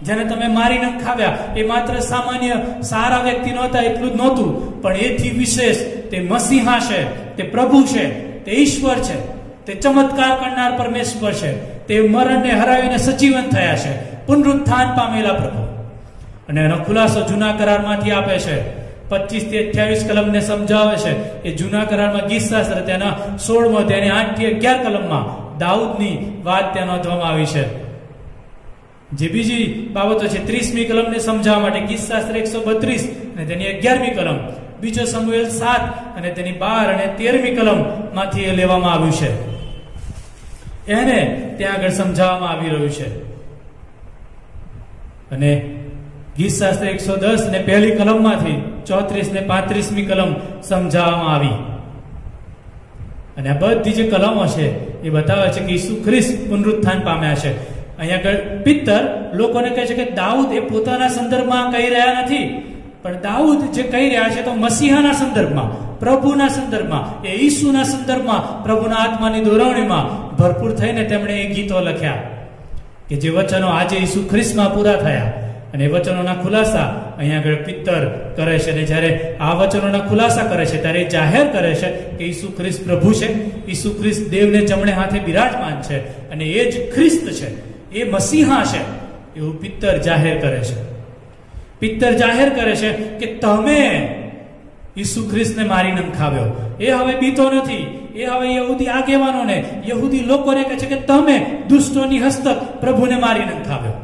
જેને તમે મારી નખાવ્યા. એ માત્ર સામાન્ય સારા વ્યક્તિ નહોતા, એટલું જ નહોતું, પણ એથી વિશેષ તે મસીહા છે, તે પ્રભુ છે, તે ઈશ્વર છે, તે ચમત્કાર કરનાર પરમેશ્વર છે, તે મરણને હરાવીને સજીવન થયા છે, પુનરુત્થાન પામેલા પ્રભુ. અને એનો ખુલાસો જૂના કરારમાંથી આપે છે. 25 થી 28 કલમને સમજાવે છે. એ જૂના કરારમાં ગીતશાસ્ત્ર તેના 16મો તેની 8 થી 11 કલમમાં દાઉદની વાત ત્યાં નોંધવામાં આવી છે. જે બીજી બાબતો છે 30મી કલમને સમજાવવા માટે ગીતશાસ્ત્ર 132 અને તેની 11મી કલમ, બીજો સમુએલ 7 અને તેની 12 અને 13મી કલમ માંથી એ લેવામાં આવ્યું છે. એને ત્યાં આગળ સમજાવવામાં આવી રહ્યું છે. અને ગીતશાસ્ત્ર 110 અને પહેલી કલમમાંથી 34 ને 35મી કલમ સમજાવવામાં આવી. અને આ બધી જે કલમો છે એ બતાવે છે કે ઈસુ ખ્રિસ્ત પુનરુત્થાન પામ્યા છે. અહીંયા આગળ પિત્તર લોકોને કહે છે કે દાઉદ એ પોતાના સંદર્ભમાં કહી રહ્યા નથી, પણ દાઉદ જે કહી રહ્યા છે તો મસીહાના સંદર્ભમાં, પ્રભુના સંદર્ભમાં, એ ઈસુના સંદર્ભમાં, પ્રભુના આત્માની દોરવણીમાં ભરપૂર થઈને તેમણે એ ગીતો લખ્યા કે જે વચનો આજે ઈસુ ખ્રિસ્તમાં પૂરા થયા. અને એ વચનોના ખુલાસા અહીંયા આગળ પિત્તર કરે છે. અને જ્યારે આ વચનોના ખુલાસા કરે છે ત્યારે એ જાહેર કરે છે કે ઈસુ ખ્રિસ્ત પ્રભુ છે, ઈસુ ખ્રિસ્ત દેવને જમણે હાથે બિરાજમાન છે અને એ જ ખ્રિસ્ત છે, એ મસીહા છે, એવું પિત્તર જાહેર કરે છે. પિત્તર જાહેર કરે છે કે તમે ઈસુ ખ્રિસ્તને મારી નંખાવ્યો. એ હવે બીતો નથી, એ હવે યહૂદી આગેવાનોને, યહૂદી લોકોને કહે છે કે તમે દુષ્ટોની હસ્તક પ્રભુને મારીને ખાવ્યો.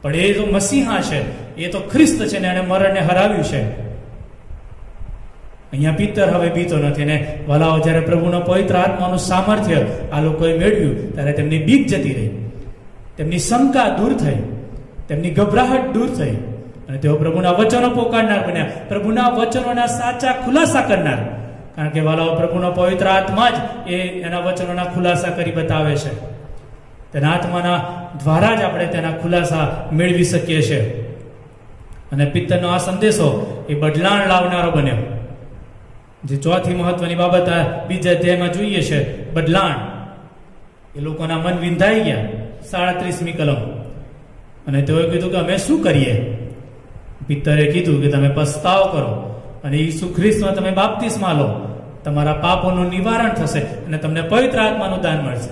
પણ એ તો મસીહા છે, એ તો ખ્રિસ્ત છે ને એને મરણને હરાવ્યું છે. અહીંયા પિત્તર હવે બીતો નથી ને વલાઓ જ્યારે પ્રભુનો પવિત્ર આત્માનું સામર્થ્ય આ લોકોએ મેળવ્યું ત્યારે તેમની બીક જતી રહી, તેમની શંકા દૂર થઈ, તેમની ગભરાહટ દૂર થઈ અને તેઓ પ્રભુના વચનો પોકારનાર બન્યા, પ્રભુના વચનોના સાચા ખુલાસા કરનાર. કારણ કે વાલાઓ પ્રભુનો પવિત્ર આત્મા જ એ એના વચનોના ખુલાસા કરી બતાવે છે. તેના આત્માના દ્વારા જ આપણે તેના ખુલાસા મેળવી શકીએ છીએ. અને પિત્તરનો આ સંદેશો એ બદલાણ લાવનારો બન્યો. જે ચોથી મહત્વની બાબત આ બીજા અધ્યાયમાં જોઈએ છે, બદલાણ. એ લોકોના મન વિંધાઈ ગયા. 37મી કલમ. અને તેઓએ કીધું કે અમે શું કરીએ? પિત્તરે કીધું કે તમે પસ્તાવ કરો અને ઈસુ ખ્રિસ્તમાં તમે બાપ્તિસ્મા લો, તમારા પાપોનું નિવારણ થશે અને તમને પવિત્ર આત્માનું દાન મળશે.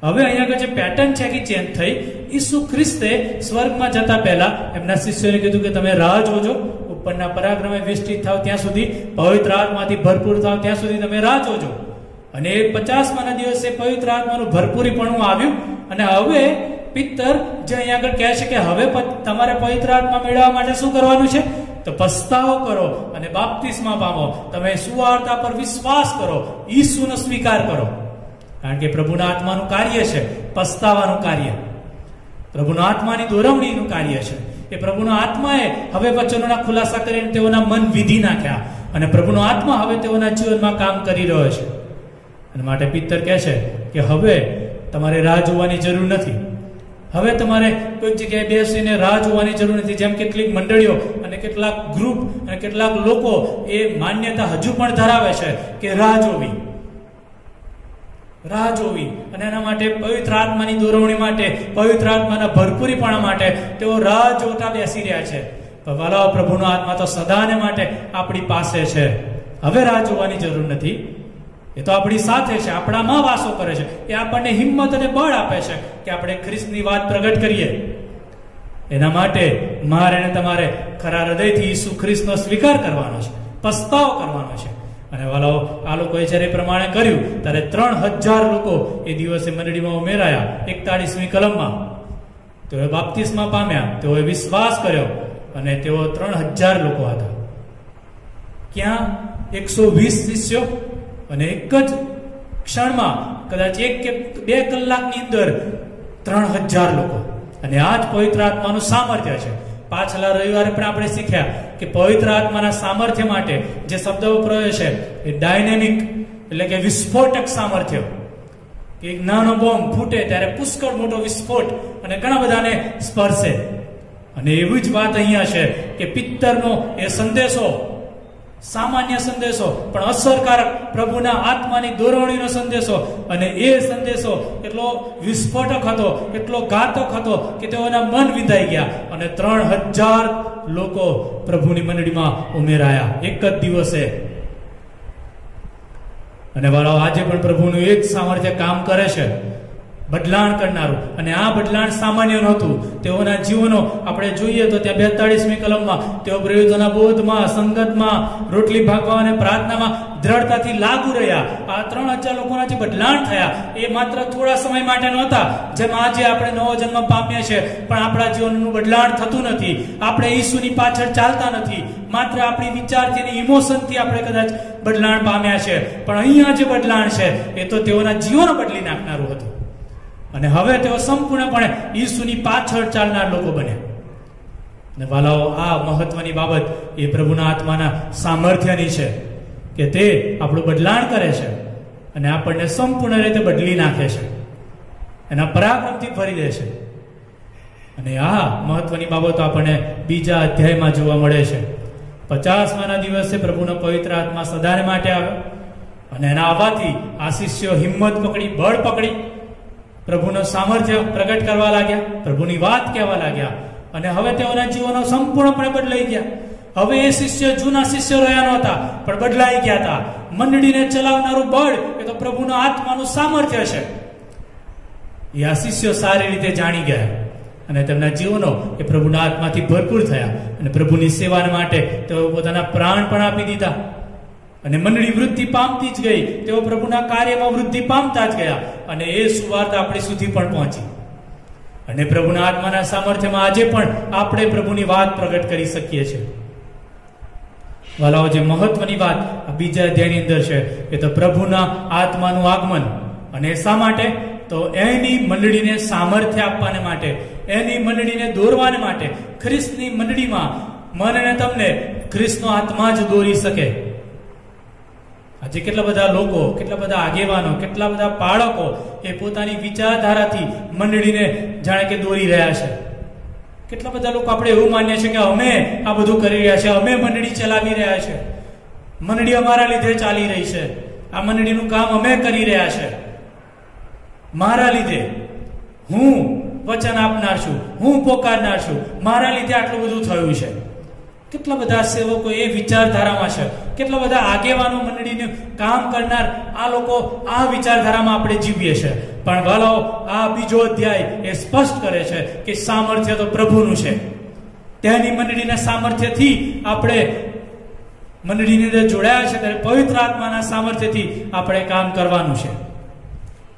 હવે અહીંયા આગળ જે પેટર્ન છે કે ચેન્જ થઈ. ઈસુ ખ્રિસ્તે સ્વર્ગમાં જતા પહેલા એમના શિષ્યોને કીધું કે તમે રાહ જોજો, ઉપરના પરાક્રમે વેષ્ટિત થાવ ત્યાં સુધી, પવિત્ર આત્માથી ભરપૂર થાવ ત્યાં સુધી તમે રાહ જોજો. અને 50મા દિવસે પવિત્ર આત્માનું ભરપૂરીપણું આવ્યું. અને હવે પિત્તર જે અહીંયા આગળ કહે છે કે હવે તમારે પવિત્ર આત્મા મેળવવા માટે શું કરવાનું છે? તો પસ્તાવો કરો અને બાપ્તિસ્મા પામો. તમે સુવાર્તા પર વિશ્વાસ કરો, ઈસુનો સ્વીકાર કરો. કારણ કે પ્રભુના આત્માનું કાર્ય છે પસ્તાવાનું કાર્ય, પ્રભુના આત્માની દોરવણીનું કાર્ય છે. એ પ્રભુના આત્માએ હવે વચનોના ખુલાસા કરીને તેઓના મન વિધી નાખ્યા અને પ્રભુનો આત્મા હવે તેઓના જીવનમાં કામ કરી રહ્યો છે. અને માટે પિત્તર કહે છે કે હવે તમારે રાહ જોવાની જરૂર નથી. હવે તમારે કોઈક જગ્યાએ બેસીને રાહ જોવાની જરૂર નથી. જેમ કેટલીક મંડળીઓ અને કેટલાક ગ્રુપ અને કેટલાક લોકો એ માન્યતા હજુ પણ ધરાવે છે કે રાહ જોવી અને એના માટે પવિત્ર આત્માની દોરવણી માટે, પવિત્ર આત્માના ભરપૂરીપણા માટે તેઓ રાહ જોતા બેસી રહ્યા છે. વાલાઓ પ્રભુનો આત્મા તો સદાને માટે આપણી પાસે છે. હવે રાહ જોવાની જરૂર નથી. એ તો આપણી સાથે છે, આપણામાં વાસો કરે છે. એ આપણને હિંમત અને બળ આપે છે કે આપણે ખ્રિસ્તની વાત પ્રગટ કરીએ. એના માટે મારે અને તમારે ખરા હૃદયથી ઈસુ ખ્રિસ્તનો સ્વીકાર કરવાનો છે, પસ્તાવ કરવાનો છે. અને વાલાઓ આ લોકોએ જ્યારે પ્રમાણે કર્યું ત્યારે 3000 લોકો એ દિવસે મંડળીમાં ઉમેરાયા. 41મી કલમમાં તેઓએ બાપ્તિસ્મા પામ્યા, તેઓએ વિશ્વાસ કર્યો અને તેઓ 3000 લોકો હતા. ક્યાં? 120 શિષ્યો અને એક જ ક્ષણમાં કદાચ 1 કે 2 કલાકની અંદર 3000 લોકો. અને આ જ પવિત્ર આત્માનું સામર્થ્ય છે. પાછલા રવિવારે પણ આપણે શીખ્યા કે પવિત્ર આત્માના સામર્થ્ય માટે જે શબ્દ વપરાયો છે એ ડાયનેમિક એટલે કે વિસ્ફોટક સામર્થ્ય. એક નાનો બોમ્બ ફૂટે ત્યારે પુષ્કળ મોટો વિસ્ફોટ અને ઘણા બધાને સ્પર્શે. અને એવી જ વાત અહીંયા છે કે પિત્તરનો એ સંદેશો, સામાન્ય સંદેશો પણ અસરકારક પ્રભુના આત્માની દોરવણીનો સંદેશો, અને એ સંદેશો એટલો વિસ્ફોટક હતો, એટલો ઘાતક હતો કે તેઓના મન વિંધાઈ ગયા અને 3000 લોકો પ્રભુની મંડળીમાં ઉમેરાયા એક જ દિવસે. અને વાળાઓ આજે પણ પ્રભુનું એક સામર્થ્ય કામ કરે છે, બદલાણ કરનારું. અને આ બદલાણ સામાન્ય નહોતું. તેઓના જીવનો આપણે જોઈએ તો ત્યાં 42મી કલમમાં તેઓ પ્રયુક્તોના બોધમાં, સંગતમાં, રોટલી ભાગવા અને પ્રાર્થનામાં દ્રઢતાથી લાગુ રહ્યા. આ 3000 લોકોના જે બદલાણ થયા એ માત્ર થોડા સમય માટે નહોતા. જેમ આજે આપણે નવો જન્મ પામીએ છીએ પણ આપણા જીવનનું બદલાણ થતું નથી. આપણે ઈસુની પાછળ ચાલતા નથી. માત્ર આપણી વિચારથી અને ઇમોશનથી આપણે કદાચ બદલાણ પામ્યા છે. પણ અહીંયા જે બદલાણ છે એ તો તેઓના જીવનો બદલી નાખનારું હતું. અને હવે તેઓ સંપૂર્ણપણે ઈસુની પાછળ ચાલનાર લોકો બન્યા. અને વાલાઓ આ મહત્વની બાબત એ પ્રભુના આત્માના સામર્થ્યની છે કે તે આપણું બદલાણ કરે છે અને આપણને સંપૂર્ણ રીતે બદલી નાખે છે, એના પરાક્રમથી ભરી દે છે. અને આ મહત્વની બાબતો આપણને બીજા અધ્યાયમાં જોવા મળે છે. 50મા દિવસે પ્રભુનો પવિત્ર આત્મા સદાને માટે આવ્યો અને એના આવવાથી આ શિષ્યો હિંમત પકડી, બળ પકડી પ્રભુનો સામર્થ્ય પ્રગટ કરવા લાગ્યા, પ્રભુની વાત કહેવા લાગ્યા. અને હવે તેઓના જીવનો સંપૂર્ણપણે બદલાઈ ગયા. હવે એ શિષ્ય જૂના શિષ્યો રહ્યા નહોતા પણ બદલાઈ ગયા હતા. મંડળીને ચલાવનારું બળ એ તો પ્રભુના આત્માનું સામર્થ્ય છે. એ આ શિષ્યો સારી રીતે જાણી ગયા અને તેમના જીવનો એ પ્રભુના આત્માથી ભરપૂર થયા અને પ્રભુની સેવા માટે તેઓ પોતાના પ્રાણ પણ આપી દીધા. અને મંડળી વૃદ્ધિ પામતી જ ગઈ, તેઓ પ્રભુના કાર્યમાં વૃદ્ધિ પામતા જ ગયા, અને એ સુવાર્તા આપણી સુધી પણ પહોંચી. અને પ્રભુના આત્માના સામર્થ્યમાં આજે પણ આપણે પ્રભુની વાત પ્રગટ કરી શકીએ છીએ. વાલાઓ, જે મહત્વની વાત આ બીજા અધ્યાયની અંદર છે એ તો પ્રભુના આત્માનું આગમન. અને શા માટે? તો એની મંડળીને સામર્થ્ય આપવાને માટે, એની મંડળીને દોરવાને માટે. ખ્રિસ્તની મંડળીમાં મને અને તમને ખ્રિસ્તનો આત્મા જ દોરી શકે. આજે કેટલા બધા લોકો, કેટલા બધા આગેવાનો, કેટલા બધા બાળકો એ પોતાની વિચારધારાથી મંડળીને જાણે કે દોરી રહ્યા છે. કેટલા બધા લોકો આપણે એવું માનીએ છીએ કે અમે આ બધું કરી રહ્યા છે, અમે મંડળી ચલાવી રહ્યા છે, મંડળી અમારા લીધે ચાલી રહી છે, આ મંડળીનું કામ અમે કરી રહ્યા છે, મારા લીધે, હું વચન આપનાર છું, હું પોકારનાર છું, મારા લીધે આટલું બધું થયું છે. કેટલા બધા સેવકો એ વિચારધારામાં છે, કેટલા બધા આગેવાનો મંડળીનું કામ કરનાર આ લોકો આ વિચારધારામાં આપણે જીવીએ છીએ. પણ વાલાઓ, આ બીજો અધ્યાય એ સ્પષ્ટ કરે છે કે સામર્થ્ય તો પ્રભુનું છે. તેની મંડળીના સામર્થ્યથી આપણે મંડળીની અંદર જોડાયા છે, ત્યારે પવિત્ર આત્માના સામર્થ્યથી આપણે કામ કરવાનું છે.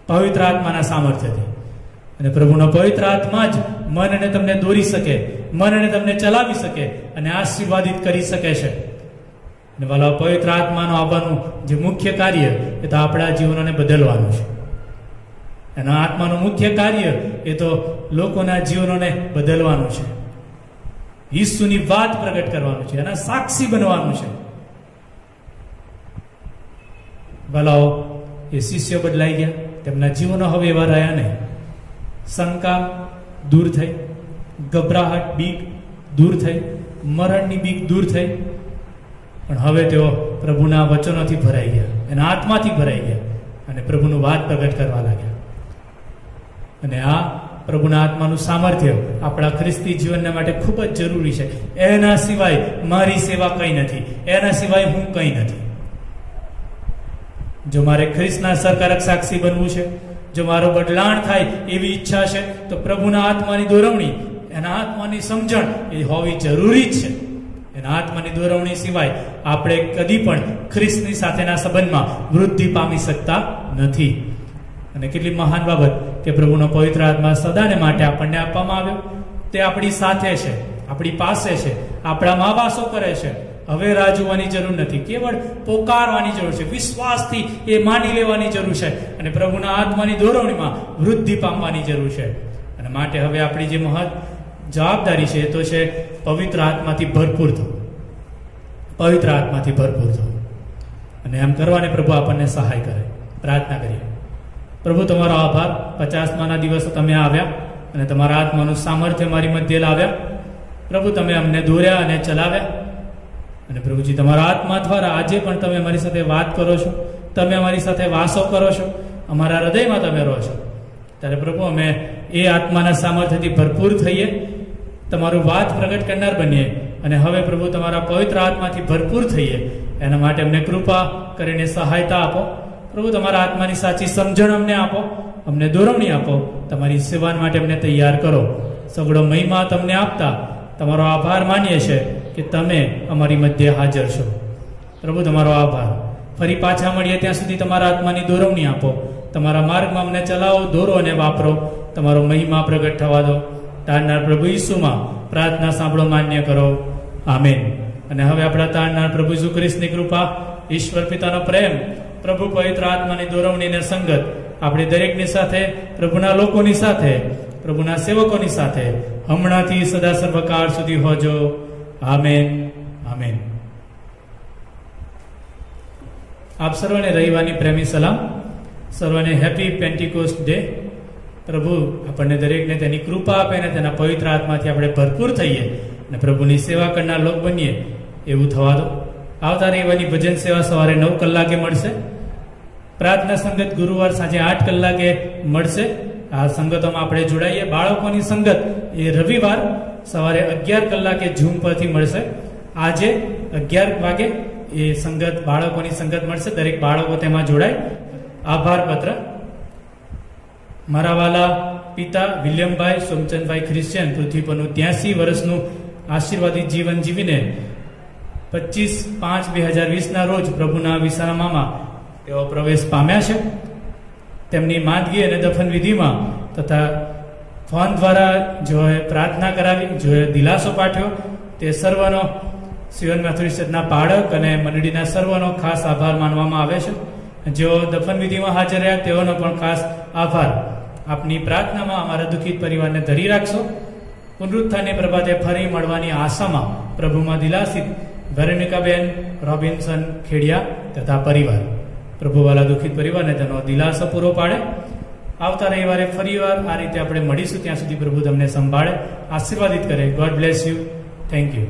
પવિત્ર આત્માના સામર્થ્યથી. અને પ્રભુનો પવિત્ર આત્મા જ મન અને તમને દોરી શકે, મન અને તમને ચલાવી શકે અને આશીર્વાદિત કરી શકે છે. અને વાલા, પવિત્ર આત્માનો આવવાનું જે મુખ્ય કાર્ય એ તો આપણા જીવનોને બદલવાનું છે. એના આત્માનું મુખ્ય કાર્ય એ તો લોકોના જીવનોને બદલવાનું છે. ઈસુની વાત પ્રગટ કરવાનું છે, એના સાક્ષી બનવાનું છે. વાલાઓ, એ શિષ્યો બદલાઈ ગયા, તેમના જીવનો હવે એવા રહ્યા નહીં. શંકા દૂર થઈ, ગભરાહટ, બીક દૂર થઈ, મરણની બીક દૂર થઈ. પણ હવે તેઓ પ્રભુના વચનોથી ભરાઈ ગયા, એના આત્માથી ભરાઈ ગયા અને પ્રભુનું વાત પ્રગટ કરવા લાગ્યા. અને આ પ્રભુના આત્માનું સામર્થ્ય આપણા ખ્રિસ્તી જીવનના માટે ખૂબ જ જરૂરી છે. એના સિવાય મારી સેવા કંઈ નથી, એના સિવાય હું કંઈ નથી. જો મારે ખ્રિસ્તના અસરકારક સાક્ષી બનવું છે, જો મારો બદલાણ થાય એવી ઈચ્છા છે, તો પ્રભુના આત્માની દોરવણી, એના આત્માની સમજણ એ હોવી જરૂરી જ છે. એના આત્માની દોરવણી સિવાય આપણે કદી પણ ખ્રિસ્તની સાથેના સંબંધમાં વૃદ્ધિ પામી શકતા નથી. અને કેટલી મહાન બાબત કે પ્રભુનો પવિત્ર આત્મા સદાને માટે આપણને આપવામાં આવ્યો. તે આપણી સાથે છે, આપણી પાસે છે, આપણામાં વાસો કરે છે. હવે રાહ જોવાની જરૂર નથી, કેવળ પોકારવાની જરૂર છે, વિશ્વાસથી એ માની લેવાની જરૂર છે અને પ્રભુના આત્માની દોરવણીમાં વૃદ્ધિ પામવાની જરૂર છે. અને માટે હવે આપણી જે મહત્વ જવાબદારી છે એ તો છે પવિત્ર આત્માથી ભરપૂર થવું, પવિત્ર આત્માથી ભરપૂર થવું. અને એમ કરવાને પ્રભુ આપણને સહાય કરે. પ્રાર્થના કરીએ. પ્રભુ, તમારો આભાર. 50મા દિવસે તમે આવ્યા અને તમારા આત્માનું સામર્થ્ય મારી મધ્ય લાવ્યા. પ્રભુ, તમે અમને દોર્યા અને ચલાવ્યા. અને પ્રભુજી, તમારા આત્મા દ્વારા આજે પણ તમે અમારી સાથે વાત કરો છો, તમે અમારી સાથે વાસો કરો છો, અમારા હૃદયમાં તમે રહો છો. ત્યારે પ્રભુ, અમે એ આત્માના સામર્થ્યથી ભરપૂર થઈએ, તમારું વાત પ્રગટ કરનાર બનીએ. અને હવે પ્રભુ, તમારા પવિત્ર આત્માથી ભરપૂર થઈએ. એના માટે અમને કૃપા કરીને સહાયતા આપો. પ્રભુ, તમારા આત્માની સાચી સમજણ અમને આપો, અમને દોરવણી આપો. તમારી સેવા માટે અમને તૈયાર કરો. સગળો મહિમા તમને આપતા તમારો આભાર માનીએ છીએ કે તમે અમારી મધ્ય હાજર છો. પ્રભુ, તમારો આભાર. ફરી પાછા મળીએ ત્યાં સુધી તમારા આત્માની દોરવણી આપો. તમારા માર્ગમાં અમને ચલાવો, દોરો અને વાપરો. તમારો મહિમા પ્રગટ થવા દો. તારનાર પ્રભુ ઈસુમાં પ્રાર્થના સાંભળો, માન્ય કરો. આમેન. અને હવે આપણા તારનાર પ્રભુ ઈસુ ખ્રિસ્તની કૃપા, ઈશ્વર પિતાનો પ્રેમ, પ્રભુ પવિત્ર આત્માની દોરવણી અને સંગત આપણે દરેકની સાથે, પ્રભુના લોકોની સાથે, પ્રભુના સેવકોની સાથે હમણાંથી સદા સર્વકાળ સુધી હોજો. આમેન. આમેન. આપ સર્વને રવિવારની પ્રેમી સલામ. સર્વને હેપી પેન્ટિકોસ્ટ ડે. પ્રભુ આપણને દરેકને તેની કૃપા આપે અને તેના પવિત્ર આત્માથી આપણે ભરપૂર થઈએ અને પ્રભુની સેવા કરનાર લોક બનીએ એવું થવા દો. આવતા રવિવારની ભજન સેવા સવારે 9 કલાકે મળશે. પ્રાર્થના સંગત ગુરુવાર સાંજે 8 કલાકે મળશે. આ સંગતોમાં આપણે જોડાઈએ. બાળકોની સંગત એ રવિવાર સવારે 11 કલાકે ઝૂમ પરથી મળશે. આજે 11 વાગે એ સંગત, બાળકોની સંગત મળશે. દરેક બાળકો તેમાં જોડાય. આભાર પત્ર. મારા વાલા પિતા વિલિયમભાઈ સોમચંદભાઈ ક્રિશ્ચિયન પૃથ્વી પરનું 83 વર્ષનું આશીર્વાદિત જીવન જીવીને 25/5/2020 રોજ પ્રભુના વિસામામાં તેઓ પ્રવેશ પામ્યા છે. તેમની માંદગી અને દફન વિધિમાં તથા ફોન દ્વારા જેઓએ પ્રાર્થના કરાવી, જેઓએ દિલાસો પાઠવ્યો, તે સર્વનો સિયોન મેથોડિસ્ટ ચર્ચના પાળક અને મંડળીના સર્વનો ખાસ આભાર માનવામાં આવે છે. જેઓ દફન વિધિમાં હાજર રહ્યા તેઓનો પણ ખાસ આભાર. આપની પ્રાર્થનામાં અમારા દુઃખિત પરિવારને ધરી રાખશો. પુનરુત્થાનની પ્રભાતે ફરી મળવાની આશામાં પ્રભુમાં દિલાસિત વેરોનિકાબેન રોબિન્સન ખેડિયા તથા પરિવાર પ્રભુવાલા દુઃખિત પરિવારને તેનો દિલાસો પૂરો પાડે. આવતા રવિવારે ફરીવાર આ રીતે આપણે મળીશું. ત્યાં સુધી પ્રભુ તમને સંભાળે, આશીર્વાદિત કરે. God bless you. Thank you.